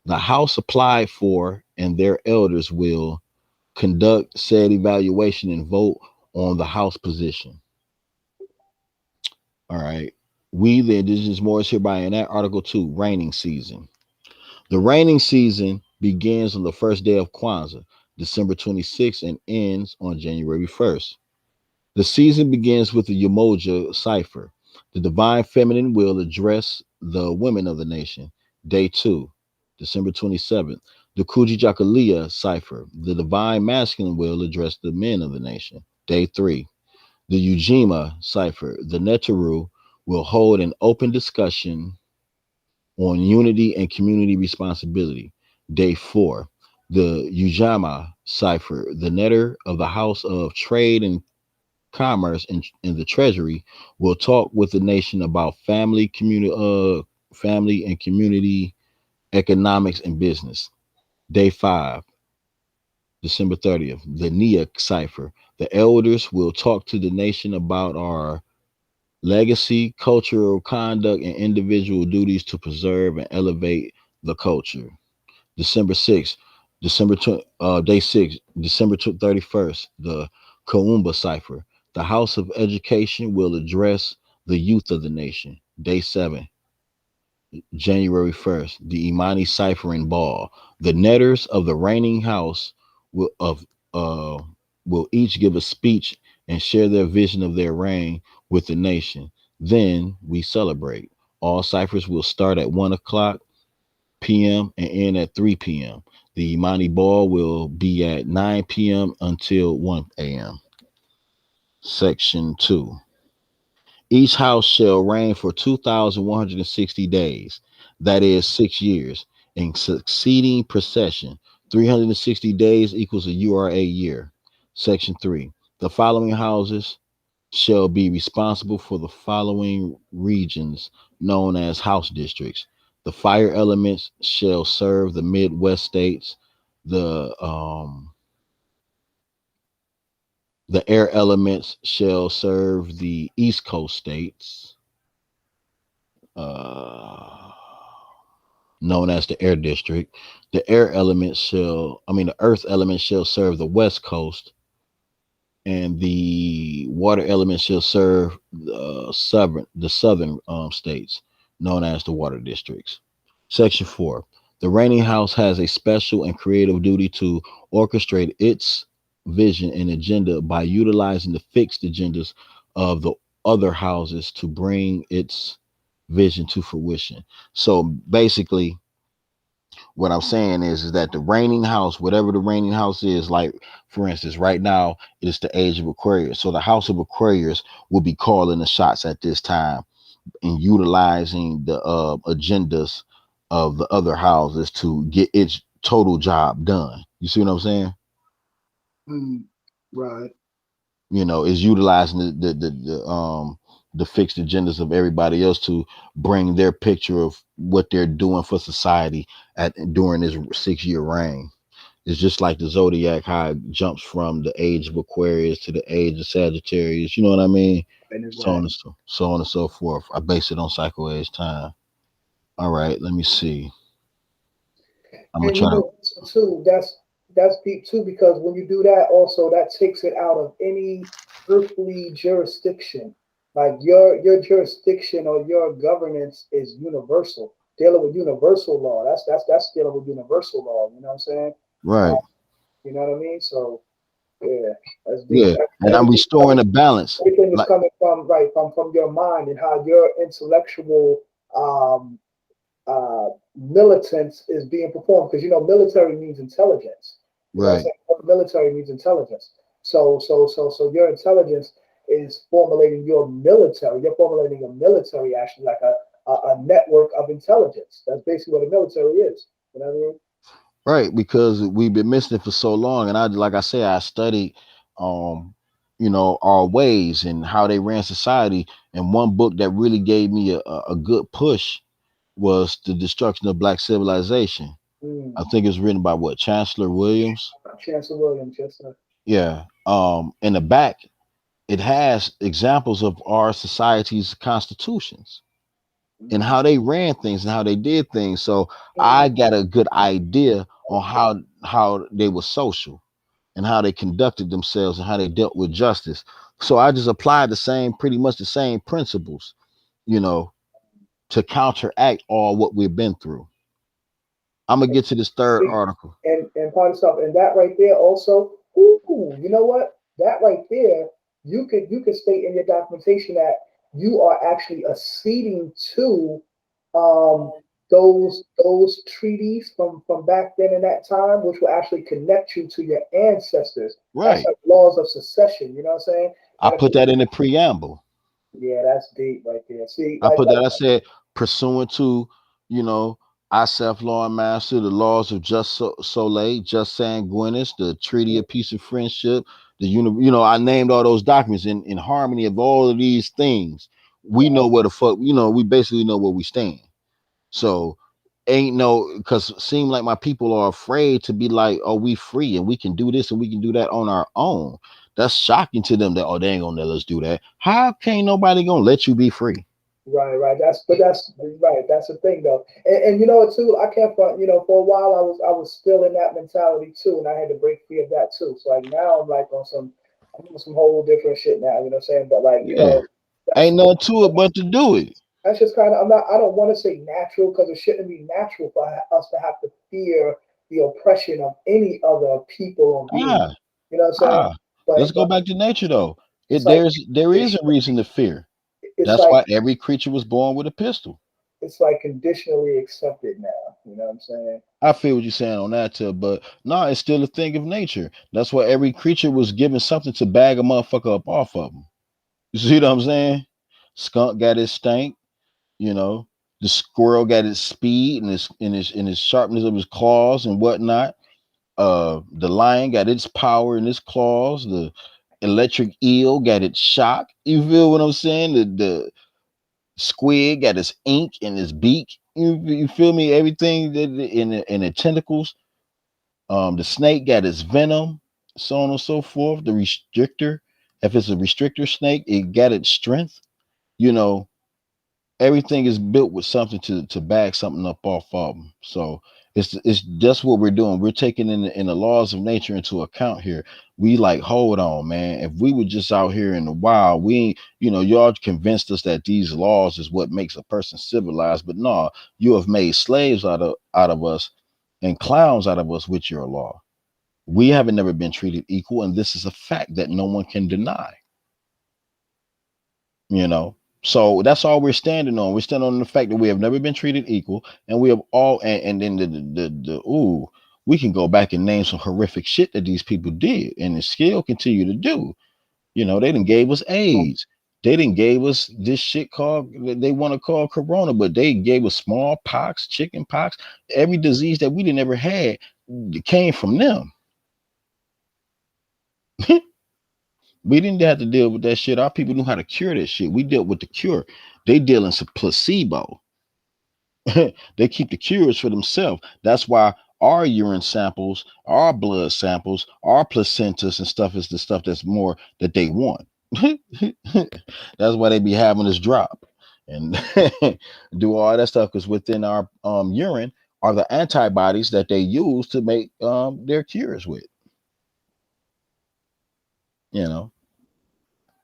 The House applied for, and their elders will conduct said evaluation and vote on the House position. All right. We, the Indigenous Moors, hereby enact Article 2, Raining Season. The raining season begins on the first day of Kwanzaa, December 26th, and ends on January 1st. The season begins with the Umoja cipher. The divine feminine will address the women of the nation. Day 2, December 27th. The Kujijakalia cipher. The divine masculine will address the men of the nation. Day 3. The Ujima cipher. The Netaru will hold an open discussion on unity and community responsibility. Day 4. The Ujama cipher. The netter of the House of Trade and Commerce and the Treasury will talk with the nation about family and community economics and business. Day 5, December 30th, the Nia cipher. The elders will talk to the nation about our legacy, cultural conduct, and individual duties to preserve and elevate the culture. December 6th, day 6, December 31st, the Kaumba cipher. The House of Education will address the youth of the nation. Day 7, January 1st, the Imani cipher and ball. The netters of the reigning house will of will each give a speech and share their vision of their reign with the nation. Then we celebrate. All ciphers will start at 1 o'clock p.m. and end at 3 p.m. The Imani ball will be at 9 p.m. until 1 a.m. Section 2. Each house shall reign for 2,160 days, that is 6 years, in succeeding procession. 360 days equals a URA year. Section 3. The following houses shall be responsible for the following regions known as house districts. The fire elements shall serve the Midwest states. The air elements shall serve the East Coast states, uh, known as the air district. The earth element shall serve the West Coast, and the water element shall serve the southern states, known as the water districts. Section 4. The reigning house has a special and creative duty to orchestrate its vision and agenda by utilizing the fixed agendas of the other houses to bring its vision to fruition. So basically, what I'm saying is that the reigning house, whatever the reigning house is, like for instance, right now it's the age of Aquarius. So the house of Aquarius will be calling the shots at this time and utilizing the agendas of the other houses to get its total job done. You see what I'm saying? Mm, right. Is utilizing the fixed agendas of everybody else to bring their picture of what they're doing for society at during this 6 year reign. It's just like the zodiac, how it jumps from the age of Aquarius to the age of Sagittarius. You know what I mean? And So on exactly. and so on and so forth. I base it on cycle age time. All right, let me see. I'm gonna And you try to. know, so too, that's deep too, because when you do that, also that takes it out of any earthly jurisdiction. Like your jurisdiction or your governance is universal, dealing with universal law. That's dealing with universal law. You know what I'm saying? Uh, Right. you know what I mean? So yeah, that's deep. Yeah, and I'm Everything restoring coming, the balance. everything is Like coming from right from your mind and how your intellectual um militance is being performed, because you know military means intelligence. You know what I'm right, saying? Military means intelligence. So your intelligence is formulating your military. You're formulating a military actually like a network of intelligence. That's basically what a military is. You know what I mean? right, because we've been missing it for so long, and like I say, I studied, um, our ways and how they ran society. And one book that really gave me a good push was The Destruction of Black Civilization. I Mm. think it was written by what, Chancellor Williams. Chancellor Williams, yes, sir. Yeah. In the back, it has examples of our society's constitutions and Mm. how they ran things and how they did things. So Mm. I got a good idea on how they were social and how they conducted themselves and how they dealt with justice. So I just applied pretty much the same principles, you know, to counteract all what we've been through. I'm gonna get to this third See, article. and part of stuff, and that right there also. Ooh, you know what? That right there, you could state in your documentation that you are actually acceding to um, those treaties from back then in that time, which will actually connect you to your ancestors. That's Right. like laws of secession. You know what I'm saying? I put that in the preamble. Yeah, that's deep right there. See, I put that. I said, pursuant to, you know, I self law and master, the laws of just Soleil, just sanguinis, the Treaty of Peace and Friendship, I named all those documents in harmony of all of these things. We know where the fuck, we basically know where we stand. So ain't no, because it seem like my people are afraid to be like, oh, we free and we can do this and we can do that on our own. That's shocking to them that, oh, they ain't gonna let us do that. How can nobody gonna let you be free? right, right. That's right. That's the thing though. And you know what too? I can't front. You know, for a while I was still in that mentality too, and I had to break free of that too. So like now I'm on some whole different shit now. You know what I'm saying? But like Yeah. that's Ain't nothing to it but to do it. that's just kind of I don't want to say natural because it shouldn't be natural for us to have to fear the oppression of any other people or being. Ah, You know what I'm saying? ah. Let's go But back to nature though. it's like There it is should, a reason to fear. it's That's like why every creature was born with a pistol. it's like conditionally accepted now. You know what I'm saying? I feel what you're saying on that too, but no, it's still a thing of nature. That's why every creature was given something to bag a motherfucker up off of them. You see what I'm saying? Skunk got his stank, you know. The squirrel got its speed and his sharpness of his claws and whatnot. The lion got its power in its claws. The electric eel got its shock. You feel what I'm saying? The squid got its ink in its beak. You feel me? Everything that in the tentacles. The snake got its venom, so on and so forth. The restrictor, if it's a restrictor snake, it got its strength. You know, everything is built with something to back something up off of them. So it's that's what we're doing. We're taking in the laws of nature into account here. We like, hold on, man. If we were just out here in the wild, we ain't, y'all convinced us that these laws is what makes a person civilized, but no, you have made slaves out of us and clowns out of us with your law. We haven't never been treated equal, and this is a fact that no one can deny. you know so that's all we're standing on. We're standing on the fact that we have never been treated equal, and we have all, and then we can go back and name some horrific shit that these people did and still continue to do. They didn't gave us AIDS. They didn't gave us this shit called, they want to call corona, but they gave us smallpox, chicken pox. Every disease that we didn't ever had came from them. We didn't have to deal with that shit. Our people knew how to cure that shit. We dealt with the cure. They deal in some placebo. They keep the cures for themselves. That's why our urine samples, our blood samples, our placentas and stuff is the stuff that's more that they want. That's why they be having us drop and do all that stuff, because within our urine are the antibodies that they use to make their cures with. You know,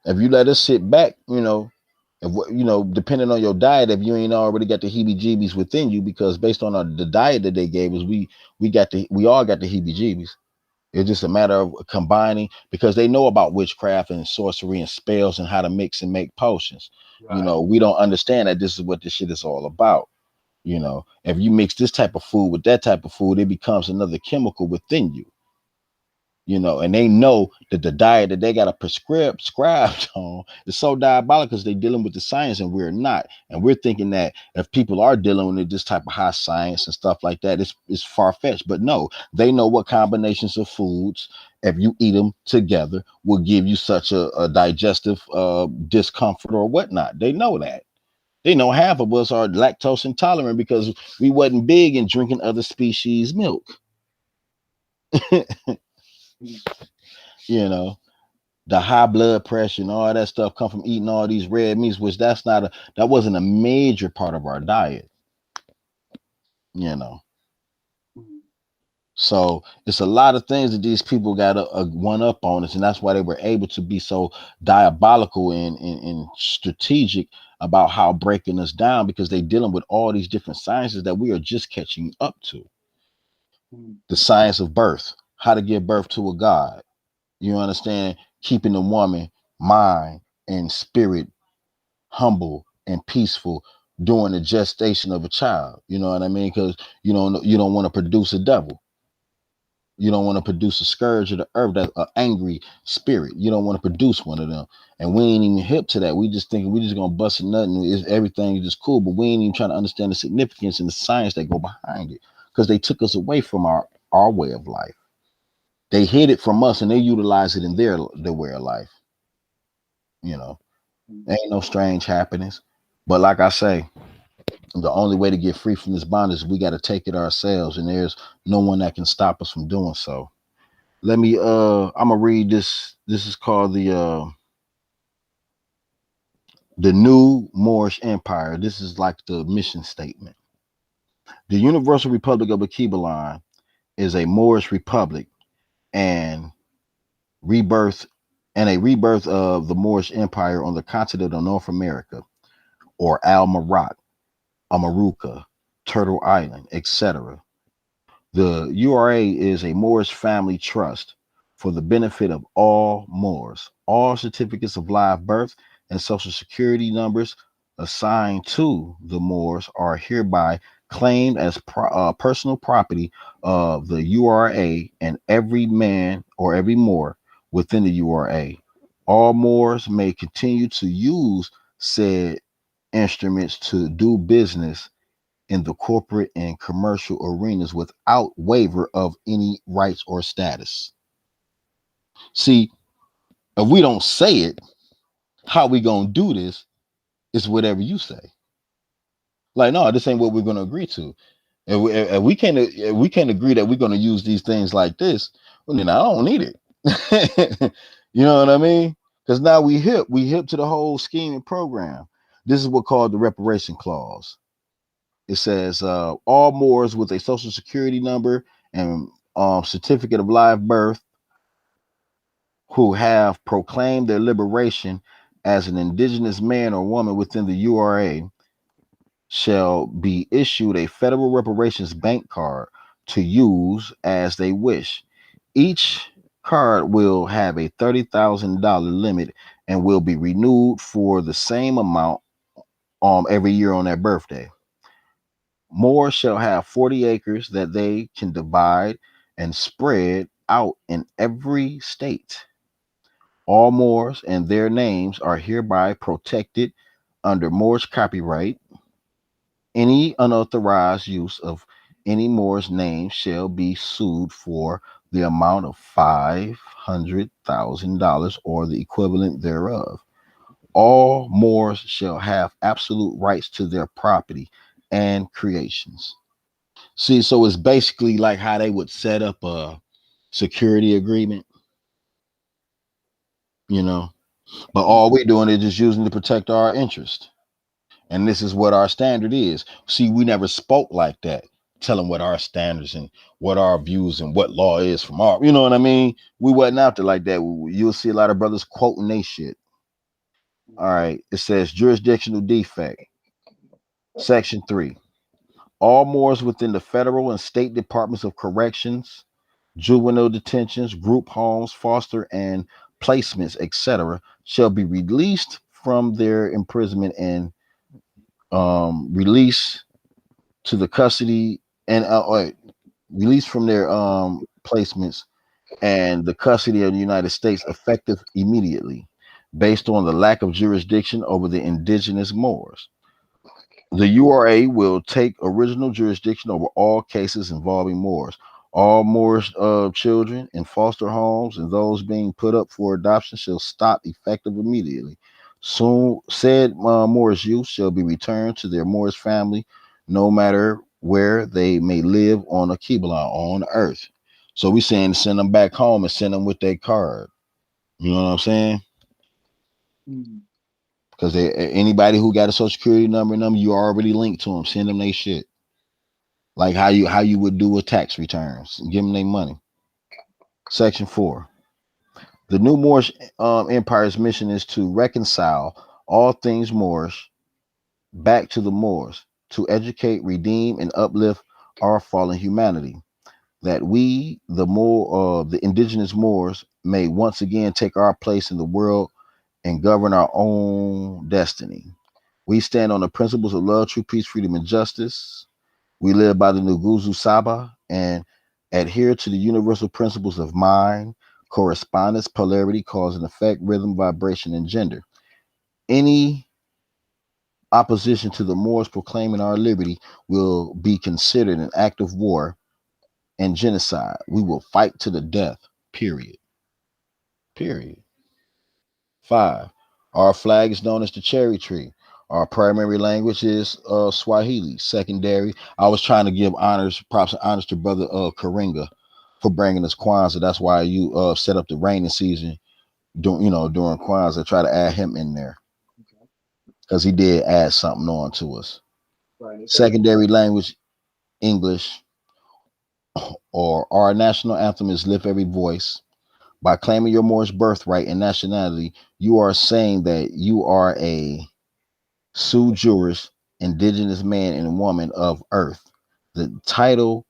if you let us sit back, if depending on your diet, if you ain't already got the heebie-jeebies within you, because based on the diet that they gave us, we all got the heebie-jeebies. It's just a matter of combining, because they know about witchcraft and sorcery and spells and how to mix and make potions. Right. We don't understand that this is what this shit is all about. If you mix this type of food with that type of food, it becomes another chemical within you. And they know that the diet that they got to prescribed on is so diabolical, because they're dealing with the science and we're not. And we're thinking that if people are dealing with this type of high science and stuff like that, it's far-fetched. But no, they know what combinations of foods, if you eat them together, will give you such a digestive discomfort or whatnot. They know that. They know half of us are lactose intolerant because we wasn't big in drinking other species milk. you know the high blood pressure and all that stuff come from eating all these red meats, which that wasn't a major part of our diet. you know so it's a lot of things that these people got a one up on us, and that's why they were able to be so diabolical and strategic about how breaking us down, because they dealing with all these different sciences that we are just catching up to. The science of birth, how to give birth to a god, you understand, keeping the woman mind and spirit humble and peaceful during the gestation of a child. You know what I mean? Because you don't want to produce a devil. You don't want to produce a scourge of the earth, that's an angry spirit. You don't want to produce one of them. And we ain't even hip to that. We just thinking we just gonna bust a nut and everything is just cool, but we ain't even trying to understand the significance and the science that go behind it. Because they took us away from our way of life. They hid it from us and they utilize it in their way of life. You know, ain't no strange happenings. But like I say, the only way to get free from this bondage is we got to take it ourselves, and there's no one that can stop us from doing so. Let me I'm gonna read this. This is called the New Moorish Empire. This is like the mission statement. The Universal Republic of Akibalan is a Moorish republic and rebirth a rebirth of the Moorish Empire on the continent of North America, or Al Marak, Amaruka, Turtle Island, etc. The URA is a Moorish family trust for the benefit of all Moors. All certificates of live birth and social security numbers assigned to the Moors are hereby claimed as personal property of the URA and every man or every Moor within the URA. All Moors may continue to use said instruments to do business in the corporate and commercial arenas without waiver of any rights or status. See, if we don't say it, how we gonna do this is whatever you say. Like, no, this ain't what we're gonna agree to. If we can't agree that we're gonna use these things like this, well, then I don't need it. You know what I mean? Because now we hip to the whole scheme and program. This is what called the reparation clause. It says all Moors with a social security number and certificate of live birth who have proclaimed their liberation as an indigenous man or woman within the URA shall be issued a federal reparations bank card to use as they wish. Each card will have a $30,000 limit and will be renewed for the same amount every year on their birthday. More shall have 40 acres that they can divide and spread out in every state. All Moors and their names are hereby protected under Moorish copyright. Any unauthorized use of any Moor's name shall be sued for the amount of $500,000 or the equivalent thereof. All Moors shall have absolute rights to their property and creations. See, so it's basically like how they would set up a security agreement, you know, but all we're doing is just using to protect our interest. And this is what our standard is. See, we never spoke like that, telling what our standards and what our views and what law is from our, you know what I mean? We wasn't out there like that. You'll see a lot of brothers quoting they shit. All right. It says jurisdictional defect, section 3. All Moors within the federal and state departments of corrections, juvenile detentions, group homes, foster and placements, etc., shall be released from their imprisonment and released to the custody and released from their placements and the custody of the United States effective immediately, based on the lack of jurisdiction over the indigenous Moors. The URA will take original jurisdiction over all cases involving Moors. All Moors children in foster homes and those being put up for adoption shall stop effective immediately. Soon said Moorish youth shall be returned to their Moorish family, no matter where they may live on a Qibla on earth. So we saying send them back home and send them with their card. You know what I'm saying? Mm. Because anybody who got a social security number and them, you already linked to them. Send them their shit. Like how you would do with tax returns. Give them their money. Section 4. The new Moorish Empire's mission is to reconcile all things Moorish back to the Moors, to educate, redeem, and uplift our fallen humanity, that we, the indigenous Moors, may once again take our place in the world and govern our own destiny. We stand on the principles of love, true peace, freedom, and justice. We live by the Nguzu Saba and adhere to the universal principles of mind, correspondence, polarity, cause and effect, rhythm, vibration, and gender. Any opposition to the Moors proclaiming our liberty will be considered an act of war and genocide. We will fight to the death, period. Period. 5. Our flag is known as the cherry tree. Our primary language is Swahili. Secondary, I was trying to give props and honors to brother Karinga for bringing us Kwanzaa. That's why you set up the rainy season during Kwanzaa. Try to add him in there Okay. because he did add something on to us. Right. It says, Secondary language, English, or our national anthem is Lift Every Voice. By claiming your Moorish birthright and nationality, you are saying that you are a sui juris indigenous man and woman of earth. The title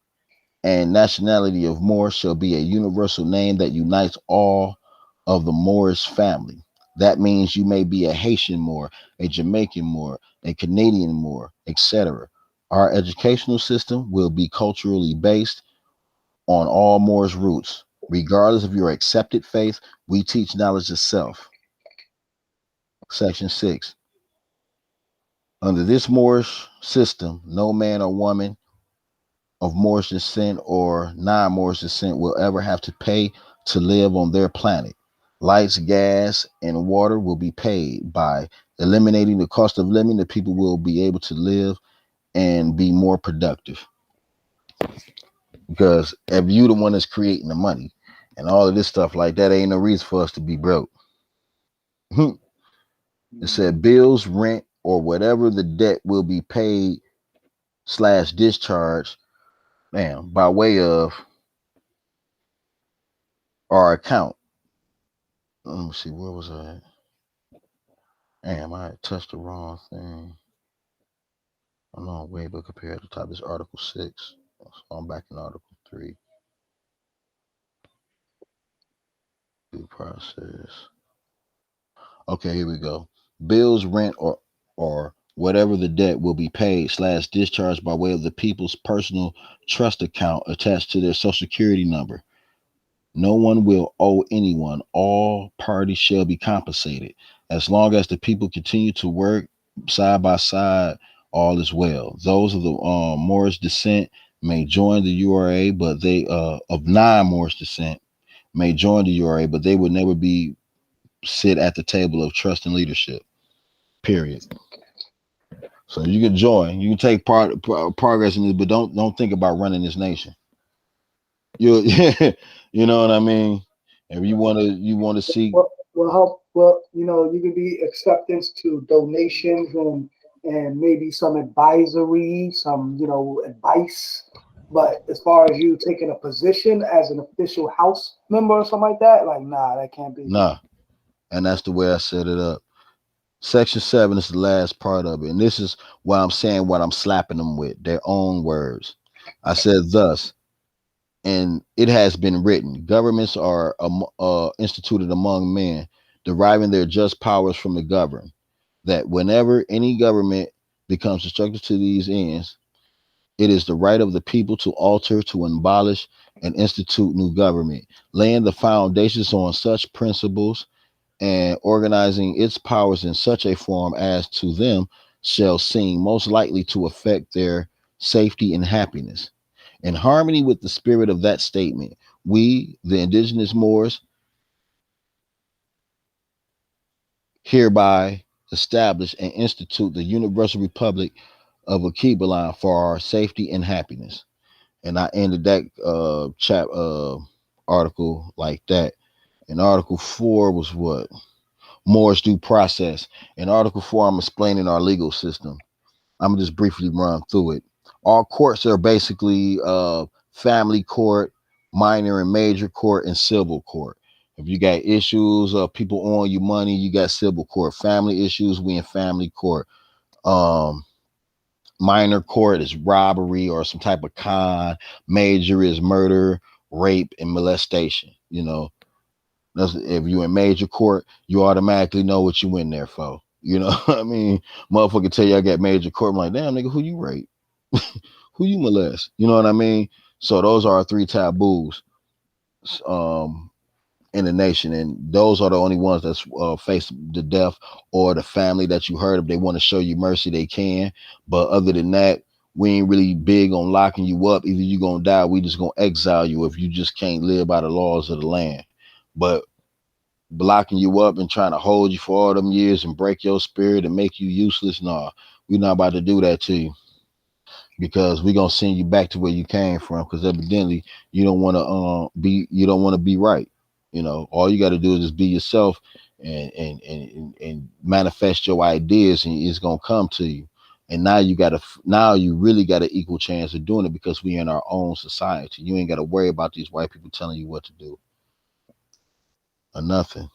and nationality of Moor shall be a universal name that unites all of the Moorish family. That means you may be a Haitian Moor, a Jamaican Moor, a Canadian Moor, etc. Our educational system will be culturally based on all Moors' roots. Regardless of your accepted faith, we teach knowledge of self. Section 6. Under this Moorish system, no man or woman of Moorish descent or non-Moorish descent will ever have to pay to live on their planet. Lights, gas, and water will be paid. By eliminating the cost of living, the people will be able to live and be more productive. Because if you the one that's creating the money and all of this stuff like that, ain't no reason for us to be broke. It said bills, rent, or whatever the debt will be paid slash discharged, by way of our account. Let me see, where was I at? I touched the wrong thing. I'm on way back up here at the top. This Article 6. So I'm back in Article 3. Due process. Okay, here we go. Bills, rent, or whatever the debt will be paid slash discharged by way of the people's personal trust account attached to their social security number. No one will owe anyone. All parties shall be compensated. As long as the people continue to work side by side, all is well. Those of the Moorish descent may join the URA, but they of non-Moorish descent may join the URA, but they would never be sit at the table of trust and leadership. Period. So you can join, you can take progress in this, but don't think about running this nation. You you know what I mean? If you want to seek. Will help. Well, you could be acceptance to donations and maybe some advisory, some advice. But as far as you taking a position as an official house member or something like that, like nah, that can't be. Nah, and that's the way I set it up. Section 7 is the last part of it, and this is why I'm saying what I'm slapping them with their own words. I said thus, and it has been written, governments are instituted among men, deriving their just powers from the governed, that whenever any government becomes instructed to these ends, it is the right of the people to alter, to abolish, and institute new government, laying the foundations on such principles and organizing its powers in such a form as to them shall seem most likely to affect their safety and happiness. In harmony with the spirit of that statement, we, the indigenous Moors, hereby establish and institute the Universal Republic of Akibalan for our safety and happiness. And I ended that article like that. And Article 4 was what? Moore's due process. In Article 4, I'm explaining our legal system. I'm gonna just briefly run through it. All courts are basically family court, minor and major court, and civil court. If you got issues of people owing you money, you got civil court. Family issues, we in family court. Um, Minor court is robbery or some type of con. Major is murder, rape, and molestation. If you in major court, you automatically know what you in there for. You know what I mean? Motherfucker tell you I got major court. I'm like, damn nigga, who you rape? Who you molest? You know what I mean? So those are our three taboos um in the nation, and those are the only ones that's face the death or the family that you heard. If they want to show you mercy, they can. But other than that, we ain't really big on locking you up. Either you gonna die, we just gonna exile you if you just can't live by the laws of the land. But blocking you up and trying to hold you for all them years and break your spirit and make you useless, nah, we're not about to do that to you, because we're gonna send you back to where you came from, because evidently you don't want to be right. All you got to do is just be yourself and manifest your ideas, and it's gonna come to you. And now you really got an equal chance of doing it, because we in our own society. You ain't got to worry about these white people telling you what to do or nothing.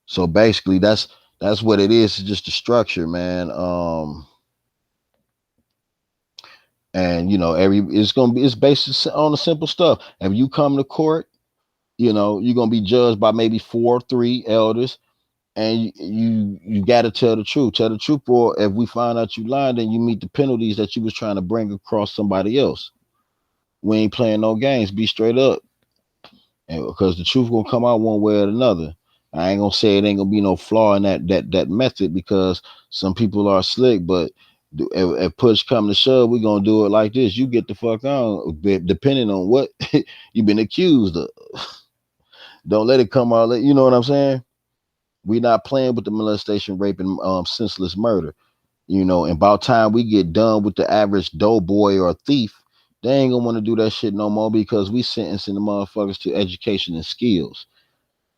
So basically that's what it is. It's just a structure, man. And it's based on the simple stuff. If you come to court, You know, you're gonna be judged by maybe 4 or 3 elders, and you got to tell the truth. Tell the truth, or if we find out you lying, then you meet the penalties that you was trying to bring across somebody else. We ain't playing no games. Be straight up, and because the truth gonna come out one way or another. I ain't gonna say it ain't gonna be no flaw in that method, because some people are slick, but if push come to shove, we gonna do it like this. You get the fuck on, depending on what you've been accused of. Don't let it come out. You know what I'm saying? We not playing with the molestation, rape, and senseless murder. You know, and about time we get done with the average doughboy or thief, they ain't gonna want to do that shit no more, because we sentencing the motherfuckers to education and skills.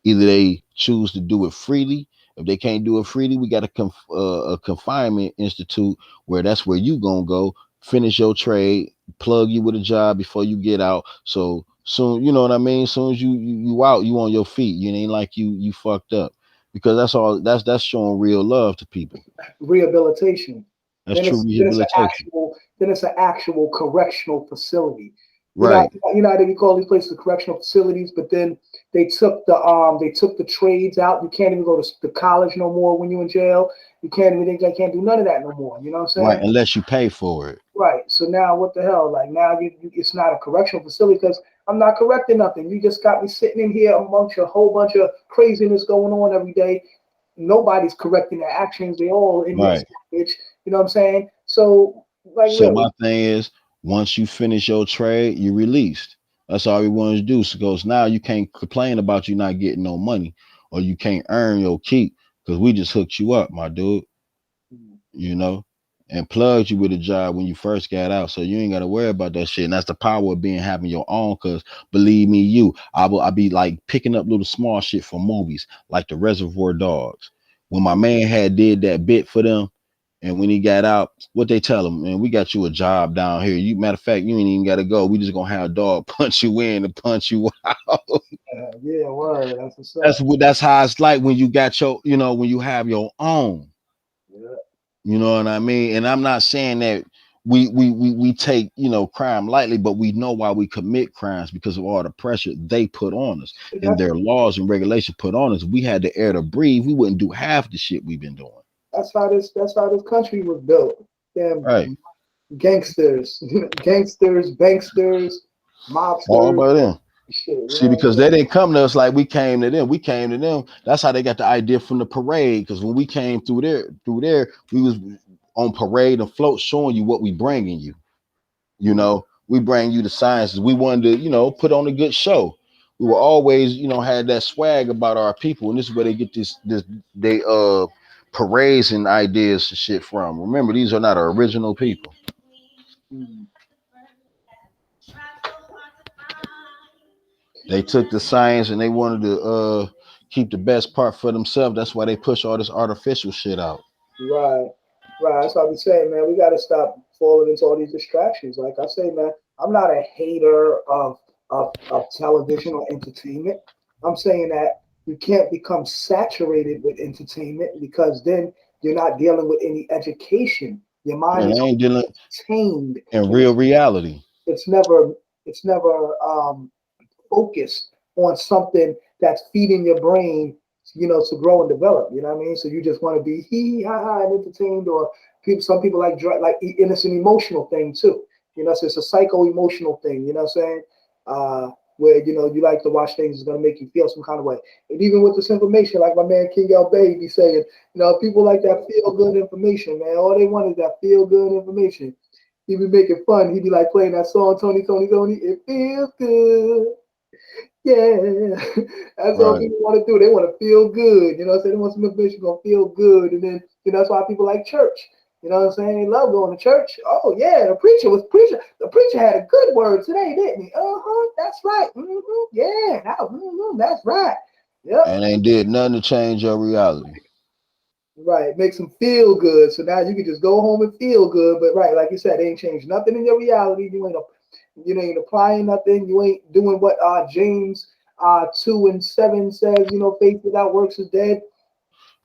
Either they choose to do it freely. If they can't do it freely, we got a confinement institute where that's where you gonna go finish your trade, plug you with a job before you get out. So soon, you know what I mean. Soon as you out, you on your feet. You ain't like you fucked up, because that's all. That's showing real love to people. Rehabilitation. That's Then true it's an rehabilitation. actual correctional facility. You know, Right, you know how they call these places correctional facilities, but then they took the trades out. You can't even go to college no more when you're in jail. You can't even they can't do none of that no more. You know what I'm right. saying? Unless you pay for it. Right. So now what the hell? Like now it's not a correctional facility because I'm not correcting nothing. You just got me sitting in here amongst a whole bunch of craziness going on every day. Nobody's correcting their actions. They all in here Right. savage. You know what I'm saying? So like So really, my thing is, once you finish your trade, you're released. That's all we want to do. Because now you can't complain about you not getting no money, or you can't earn your keep, because we just hooked you up, my dude. You know, and plugged you with a job when you first got out, so you ain't got to worry about that shit. And that's the power of being having your own. Because believe me, I be like picking up little small shit from movies, like the Reservoir Dogs. When my man had did that bit for them, and when he got out, what they tell him, man, we got you a job down here. You matter of fact, you ain't even gotta go. We just gonna have a dog punch you in and punch you out. yeah, word. That's what's That's up. what that's how it's like when you got your, when you have your own. Yeah. You know what I mean? And I'm not saying that we take, crime lightly, but we know why we commit crimes, because of all the pressure they put on us and That's their laws and regulations put on us. If we had the air to breathe, we wouldn't do half the shit we've been doing. that's how this country was built. Damn Right. gangsters, gangsters, banksters, All mobsters, by them. shit. You See, know what because they didn't come to us like we came to them. We came to them. That's how they got the idea from the parade. Because when we came through there, we was on parade and float, showing you what we bringing you. You I mean? know, we bring you the sciences. We wanted to, put on a good show. We were always, had that swag about our people, and this is where they get this they parades and ideas and shit from. Remember, these are not our original people. Mm. They took the science and they wanted to keep the best part for themselves. That's why they push all this artificial shit out. Right, right. That's what I be saying, man. We got to stop falling into all these distractions. Like I say, man, I'm not a hater of television or entertainment. I'm saying that you can't become saturated with entertainment because then you're not dealing with any education. Your mind And they is ain't dealing tamed, in and real reality. it's never it's never focus on something that's feeding your brain, to grow and develop. You know what I mean? So you just want to be hee ha ha and entertained, or some people like and it's an emotional thing too. So it's a psycho emotional thing. You know what I'm saying? Where you like to watch things that's gonna make you feel some kind of way. And even with this information, like my man King L Bay be saying, people like that feel good information, man. All they want is that feel good information. He be making fun. He be like playing that song, Tony, Tony, Tony. It feels good. Yeah, that's all Right. people want to do. They want to feel good. You know what I'm saying? They want some information going to feel good. And then, that's why people like church. You know what I'm saying? They love going to church. Oh, yeah, the preacher was preaching. The preacher had a good word today, didn't he? Uh-huh, that's right. Yeah, that's right. Yep. And ain't did nothing to change your reality. Right. Makes them feel good. So now you can just go home and feel good. But right, like you said, they ain't changed nothing in your reality. You ain't applying nothing. You ain't doing what James 2:7 says. Faith without works is dead.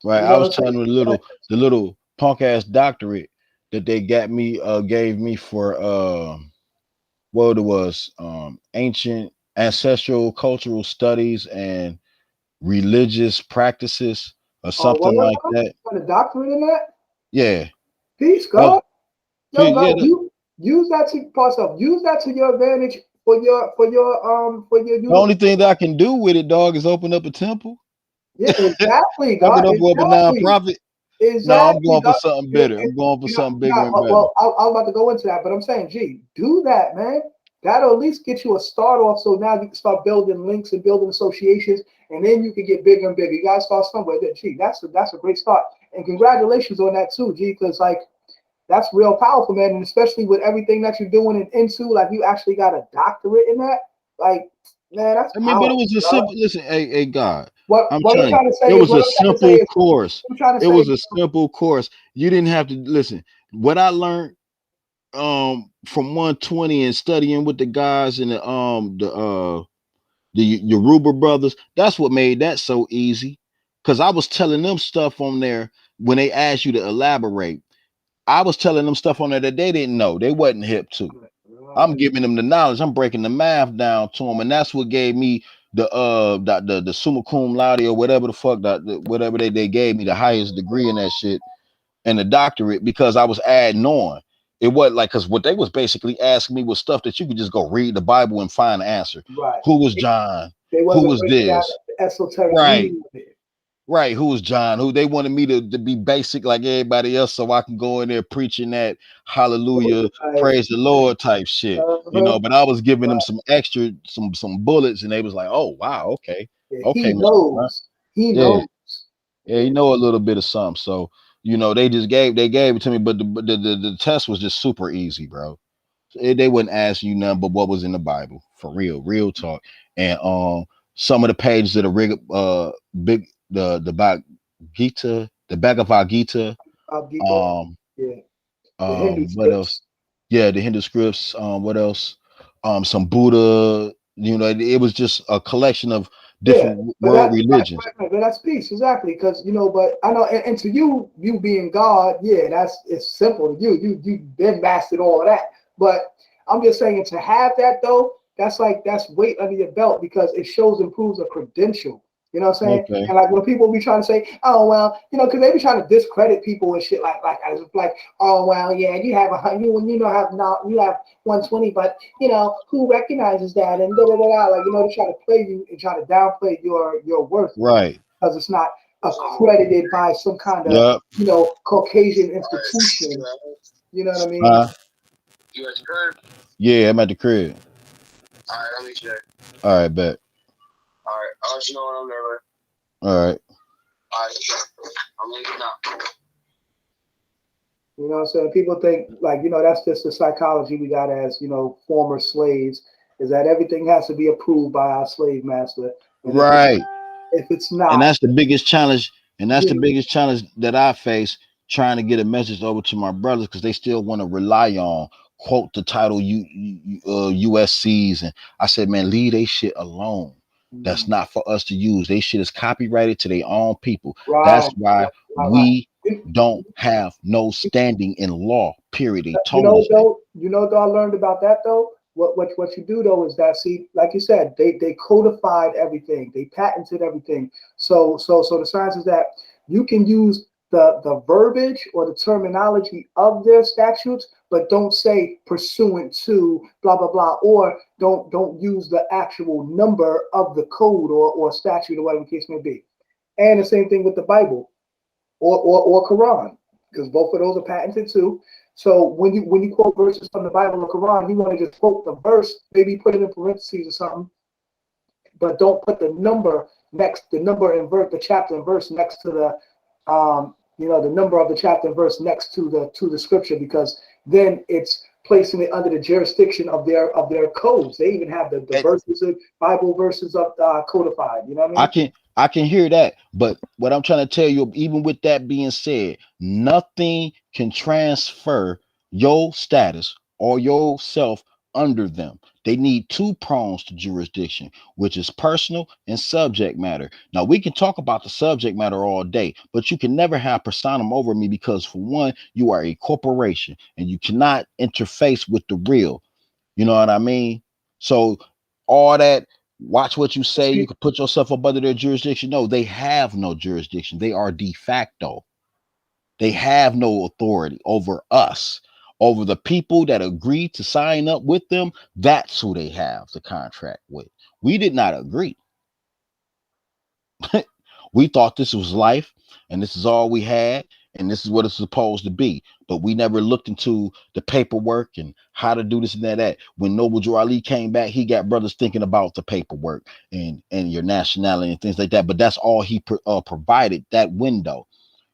Right. You I know what was I'm saying? telling you the little punk ass doctorate that they got me gave me for what it was, ancient. ancestral cultural studies and religious practices or Oh, something what? like that. Got a doctorate in that? Yeah. Peace, That was, God. Yo, God, yeah, you use that to pass up. Use that to your advantage for your the only universe. thing that I can do with it, dog, is open up a temple. Yeah, exactly, God. Open up a Exactly. nonprofit. No, I'm Exactly, going for dog. something You know, better. I'm going for you know, something bigger and better. well, I was about to go into that, but I'm saying, gee, do that, man. That'll at least get you a start off. So now you can start building links and building associations, and then you can get bigger and bigger. You gotta start somewhere. Gee, that's a great start. And congratulations on that too, G, because like that's real powerful, man. And especially with everything that you're doing and into, like you actually got a doctorate in that. Like, man, that's I mean, but it powerful, was a dog. simple listen, hey God. What I'm what I'm telling you, trying to say it is was what a I'm trying to say simple is course. I'm trying to It say was a simple course. You didn't have to listen. What I learned from 120 and studying with the guys in the Yoruba brothers, that's what made that so easy. Cause I was telling them stuff on there when they asked you to elaborate. I was telling them stuff on there that they didn't know. They wasn't hip to. I'm right, giving them the knowledge. I'm breaking the math down to them, and that's what gave me the summa cum laude or whatever the fuck whatever they gave me the highest degree in that shit and the doctorate because I was adding on. It wasn't like because what they was basically asking me was stuff that you could just go read the Bible and find the answer. right. Who was John? They Who wasn't was breaking down this? the esoteric Right. meaning of it. Right, who was John? Who they wanted me to be basic like everybody else, so I can go in there preaching that hallelujah, Right. praise the Lord type shit, Uh-huh. But I was giving them Right. some extra, some bullets, and they was like, "Oh wow, okay, Yeah, okay, he Mr. Brown, knows. He yeah, knows. yeah, Yeah. you know a little bit of something." So they gave it to me, but the test was just super easy, bro. They wouldn't ask you nothing but what was in the Bible for real talk, and some of the pages of the big the back Gita, the Bhagavad Gita. Gita. Um, Yeah. The Hindu what else? scripts. Yeah, the Hindu scripts. What else? Some Buddha. It was just a collection of Yeah, different but world that religions. but that's peace exactly because But I know, and to you, you being God, yeah, it's simple to you. You've been mastered all of that. But I'm just saying to have that though, that's weight under your belt because it shows and proves a credential. You know what I'm saying? Okay. And like when people be trying to say, oh well, because they be trying to discredit people and shit like as if like, oh well, yeah, you have have not you have 120, but who recognizes that and da da da da. Like they try to play you and try to downplay your worth Right. because it's not accredited by some kind of Yep. Caucasian institution. You know what I mean? Huh? Yeah, I'm at the crib. All right, bet. All right. You know what I'm saying? People think like that's just the psychology we got as former slaves is that everything has to be approved by our slave master, and Right. if it's And not, that's the biggest challenge. And that's the yeah, biggest challenge that I face trying to get a message over to my brothers because they still want to rely on quote the title USCs. And I said, man, leave they shit alone. That's not for us to use. They shit is copyrighted to their own people. That's right, why right. we don't have no standing in law. Period. They You told know us that. though, though I learned about that though. What you do though is that see, like you said, they codified everything, they patented everything. So the science is that you can use the verbiage or the terminology of their statutes, but don't say pursuant to blah blah blah, or don't use the actual number of the code or statute or whatever the case may be. And the same thing with the Bible or Quran, because both of those are patented too. So when you quote verses from the Bible or Quran, you want to just quote the verse, maybe put it in parentheses or something, but don't put the number and verse, the chapter and verse next to the number of the chapter and verse next to the scripture, because then it's placing it under the jurisdiction of their codes. They even have the verses of Bible verses of codified. You know what I I mean? can I can hear that, but what I'm trying to tell you, even with that being said, nothing can transfer your status or yourself under them. They need two prongs to jurisdiction, which is personal and subject matter. Now we can talk about the subject matter all day, but you can never have personam over me because for one, you are a corporation and you cannot interface with the real. You know what I mean? So All that, watch what you say, you can put yourself up under their jurisdiction. No, they have no jurisdiction. They are de facto. They have no authority over us, over the people that agreed to sign up with them. That's who they have the contract with. We did not agree. We thought this was life and this is all we had and this is what it's supposed to be. But we never looked into the paperwork and how to do this and that. When Noble Drew Ali came back, he got brothers thinking about the paperwork and your nationality and things like that. But that's all he provided, that window.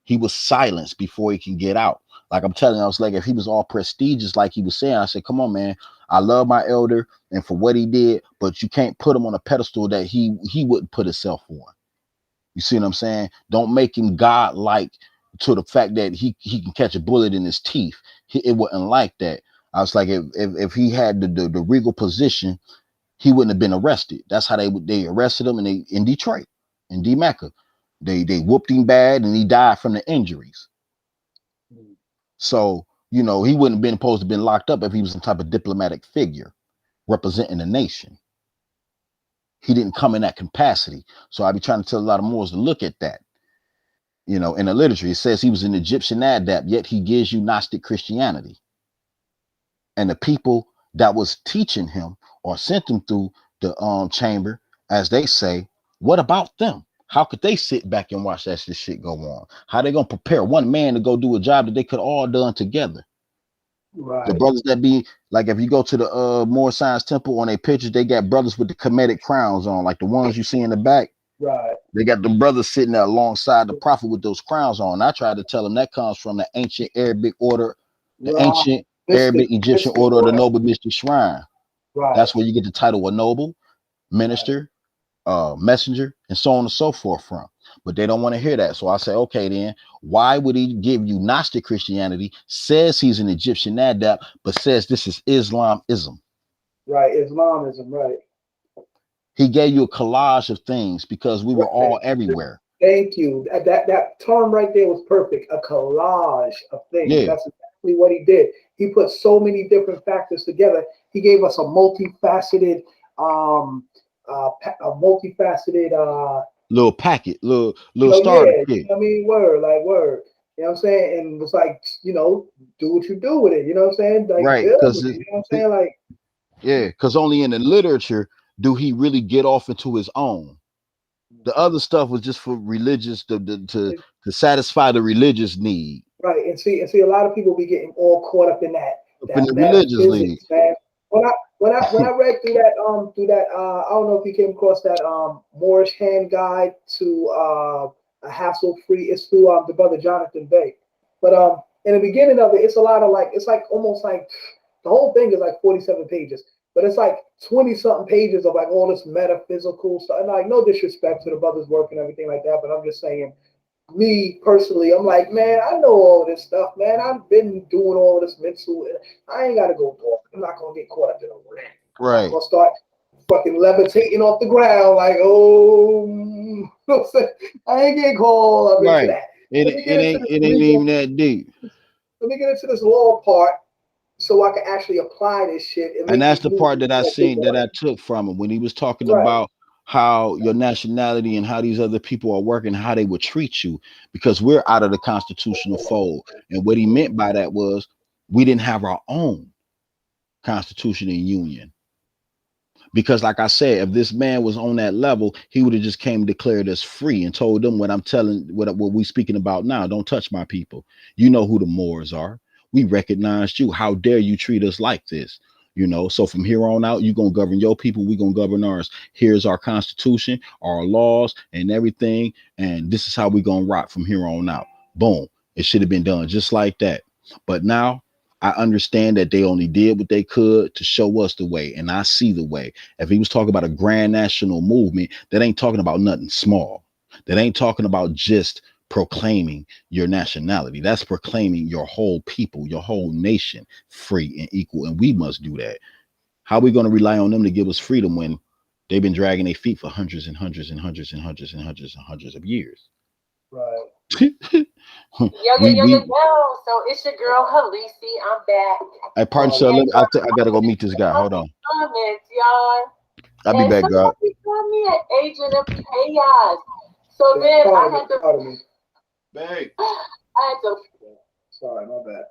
He was silenced before he can get out. Like I'm telling you, I was like, if he was all prestigious, like he was saying, I said, come on, man. I love my elder and for what he did, but you can't put him on a pedestal that he wouldn't put himself on. You see what I'm saying? Don't make him God-like to the fact that he can catch a bullet in his teeth. It wasn't like that. I was like, if he had the regal position, he wouldn't have been arrested. That's how they arrested him in Detroit, in D Mecca. They whooped him bad and he died from the injuries. So, you know, he wouldn't have been supposed to have been locked up if he was some type of diplomatic figure representing the nation. He didn't come in that capacity. So I be trying to tell a lot of Moors to look at that. You know, in the literature, it says he was an Egyptian adept, yet he gives you Gnostic Christianity. And the people that was teaching him or sent him through the chamber, as they say, what about them? How could they sit back and watch that shit go on? How they gonna prepare one man to go do a job that they could all done together? Right. The brothers that be like, if you go to the Moor Science Temple on their pictures, they got brothers with the Kemetic crowns on, like the ones you see in the back. Right. They got the brothers sitting there alongside the prophet with those crowns on. I tried to tell them that comes from the ancient Arabic order, the ancient Arabic Egyptian order of the Noble Mystic Shrine. Right. That's where you get the title of noble, minister, messenger, and so on and so forth from. But they don't want to hear that. So I say, okay, then why would he give you Gnostic Christianity, says he's an Egyptian adept, but says this is Islamism? Right, Islamism, right. He gave you a collage of things because we were all everywhere. Thank you. That term right there was perfect. A collage of things. Yeah. That's exactly what he did. He put so many different factors together. He gave us a multifaceted, little packet, little starter kit. You know what I mean, word. You know what I'm saying? And it was like, you know, do what you do with it. You know what I'm saying? Like, right? Because you know what I'm saying? Like, yeah, because only in the literature do he really get off into his own. The other stuff was just for religious to satisfy the religious need. Right, and see, a lot of people be getting all caught up in that in the religious league. Man. When I read through that I don't know if you came across that Moorish hand guide to a hassle-free. It's through the brother Jonathan Bay. But in the beginning of it, it's a lot of like, it's like almost like the whole thing is like 47 pages. But it's like 20-something pages of like all this metaphysical stuff. And like, no disrespect to the brother's work and everything like that, but I'm just saying, me personally, I'm like, man, I know all this stuff, man. I've been doing all this mental. I ain't got to go talk. I'm not going to get caught up in all that. Right. I'm going to start fucking levitating off the ground like, oh, I ain't getting caught up into that. It ain't even that deep. Let me get into this law part, so I can actually apply this shit. And that's the part that I seen that I took from him when he was talking about how your nationality and how these other people are working, how they would treat you, because we're out of the constitutional fold. And what he meant by that was we didn't have our own constitution and union. Because like I said, if this man was on that level, he would have just came and declared us free and told them what I'm telling, what we speaking about now. Don't touch my people. You know who the Moors are. We recognized you. How dare you treat us like this? You know, so from here on out, you're going to govern your people. We're going to govern ours. Here's our constitution, our laws and everything. And this is how we're going to rock from here on out. Boom. It should have been done just like that. But now I understand that they only did what they could to show us the way. And I see the way. If he was talking about a grand national movement, that ain't talking about nothing small. That ain't talking about just proclaiming your nationality. That's proclaiming your whole people, your whole nation free and equal. And we must do that. How are we going to rely on them to give us freedom when they've been dragging their feet for hundreds and hundreds and hundreds and hundreds and hundreds and hundreds of years? Right. Yo. So it's your girl Halisi. I'm back. Hey, pardon, sir. I gotta go meet this guy. Hold on. Comments, y'all. I'll be and back, God. somebody called me an agent of chaos. So Yeah, then I pardon me. had to, Pardon me. Babe. I had to, Yeah. Sorry, my bad.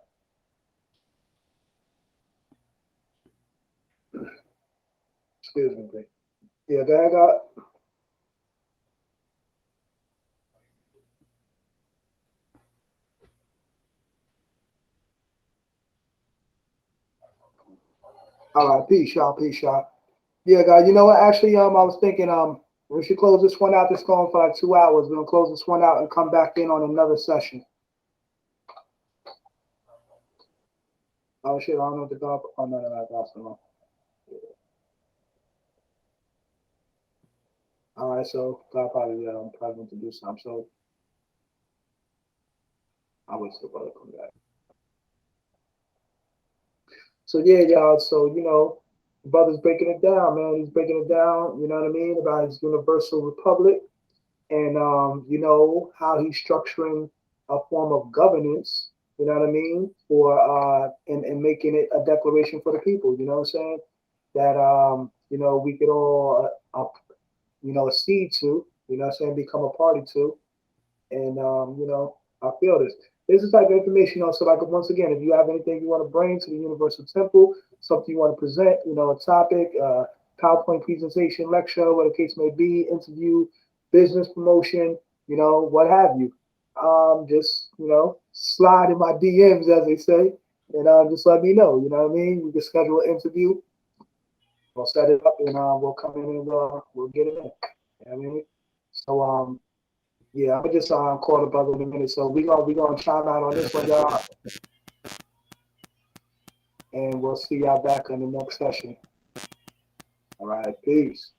Excuse me, please. Yeah, there I got. All right, peace, y'all. Peace, y'all. Yeah, guys. You know what? Actually, I was thinking, we should close this one out. This going for like 2 hours. We're gonna close this one out and come back in on another session. Oh shit, I don't know what the dog. Oh no, no, no, that's the wrong. All right, so God probably I'm probably going to do something. So I'll wait till the brother come back. So yeah, y'all. So the brother's breaking it down, man. He's breaking it down. You know what I mean about his universal republic, and how he's structuring a form of governance. You know what I mean for and making it a declaration for the people. You know what I'm saying that we could all accede to. You know what I'm saying become a party to. And I feel this. This is the type of information, so like once again, if you have anything you want to bring to the Universal Temple, something you want to present, a topic, PowerPoint presentation, lecture, what the case may be, interview, business promotion, what have you. Just slide in my DMs as they say, and just let me know. You know what I mean? We can schedule an interview. We'll set it up, and we'll come in and we'll get it in. You know what I mean? So yeah, I'm gonna just call the brother in a minute. So we gonna chime out on this one, y'all, and we'll see y'all back on the next session. All right, peace.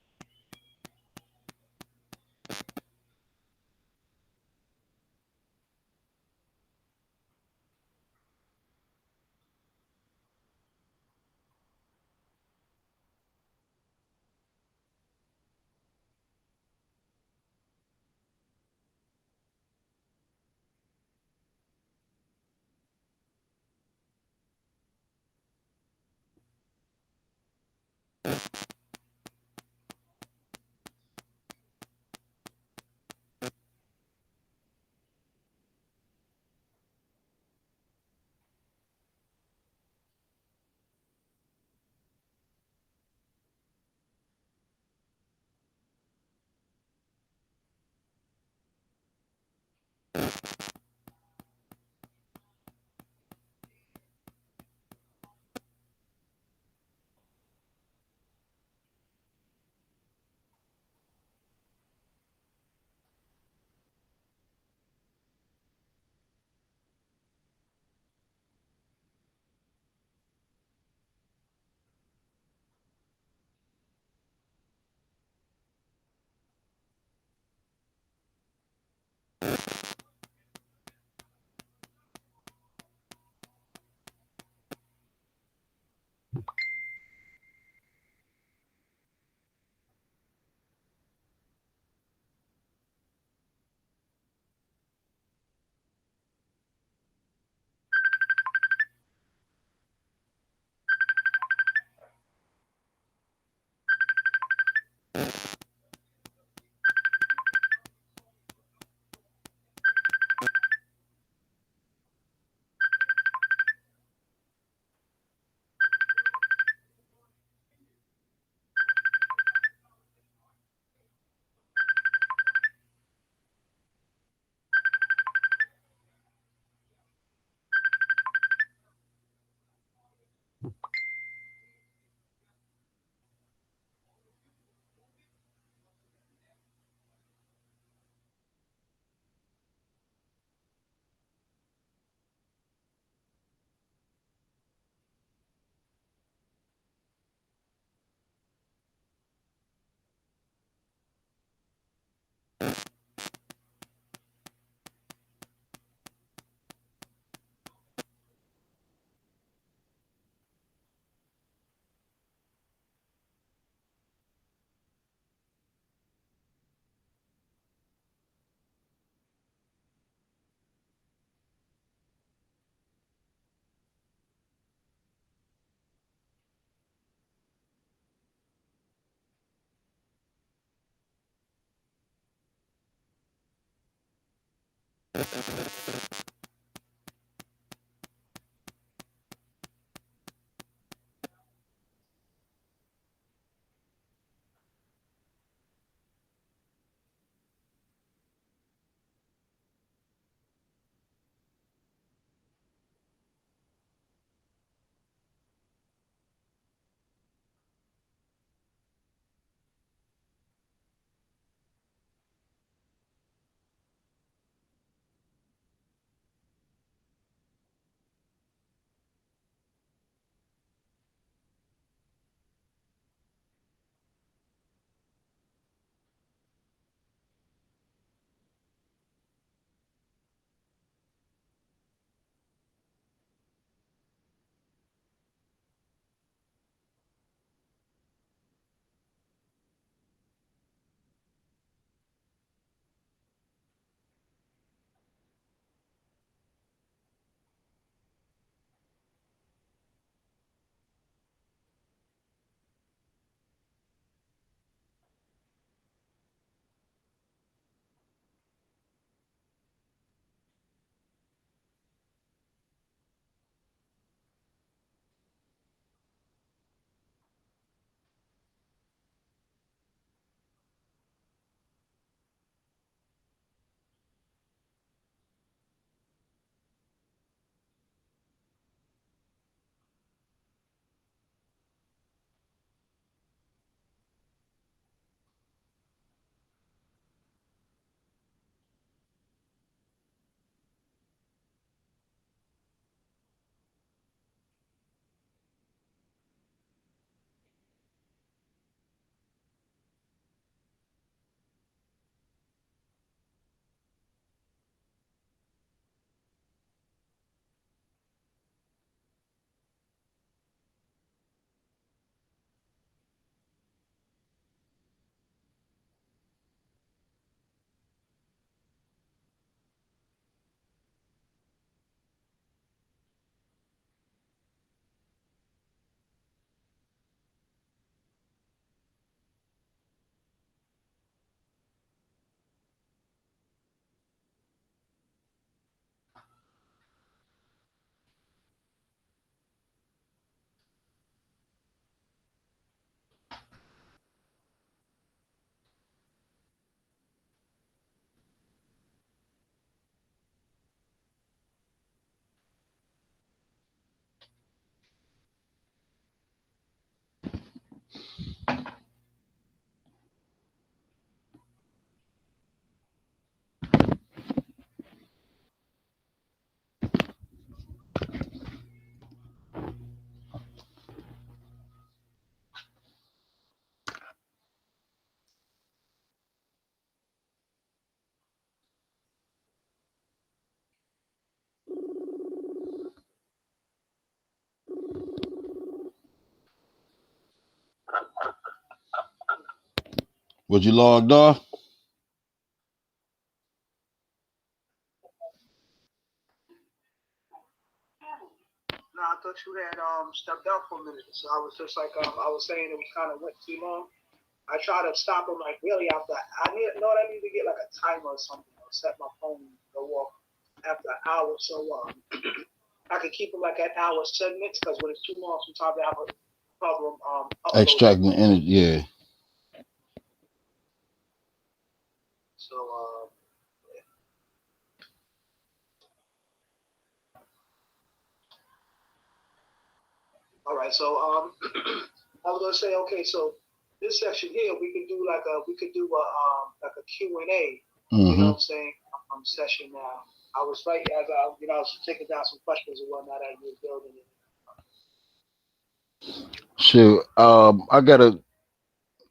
Was you logged off? No, I thought you had stepped out for a minute. So I was just like I was saying it was kind of went too long. I try to stop them like really after I need to get like a timer or something or set my phone to walk after an hour. So I could keep them like at hours 10 minutes because when it's too long, sometimes I have a problem Extracting energy, yeah. So all right. So I was gonna say okay. So this section here we could do like a Q&A. You know what I'm saying? Session now. I was right as I was taking down some questions and whatnot as you were building it. Sure. I gotta.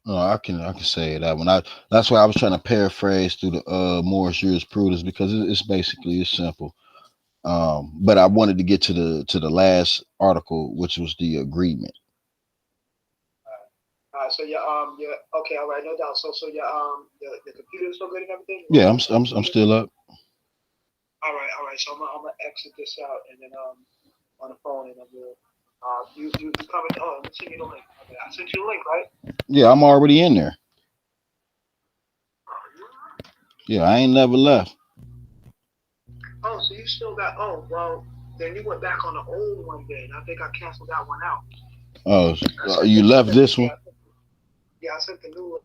No, I can say that one. That's why I was trying to paraphrase through the Morris jurisprudence because it's basically it's simple. But I wanted to get to the last article, which was the agreement. All right. So okay. All right. No doubt. So your computer's so good and everything. Yeah, I'm still up. All right. All right. So I'm gonna exit this out and then on the phone and I'm gonna. You coming? Oh, let me send you the link. Okay, I sent you the link, right? Yeah, I'm already in there. Yeah, I ain't never left. still got. Oh well, then you went back on the old one. Then I think I canceled that one out. Oh, you left this one? Yeah, I sent the new one.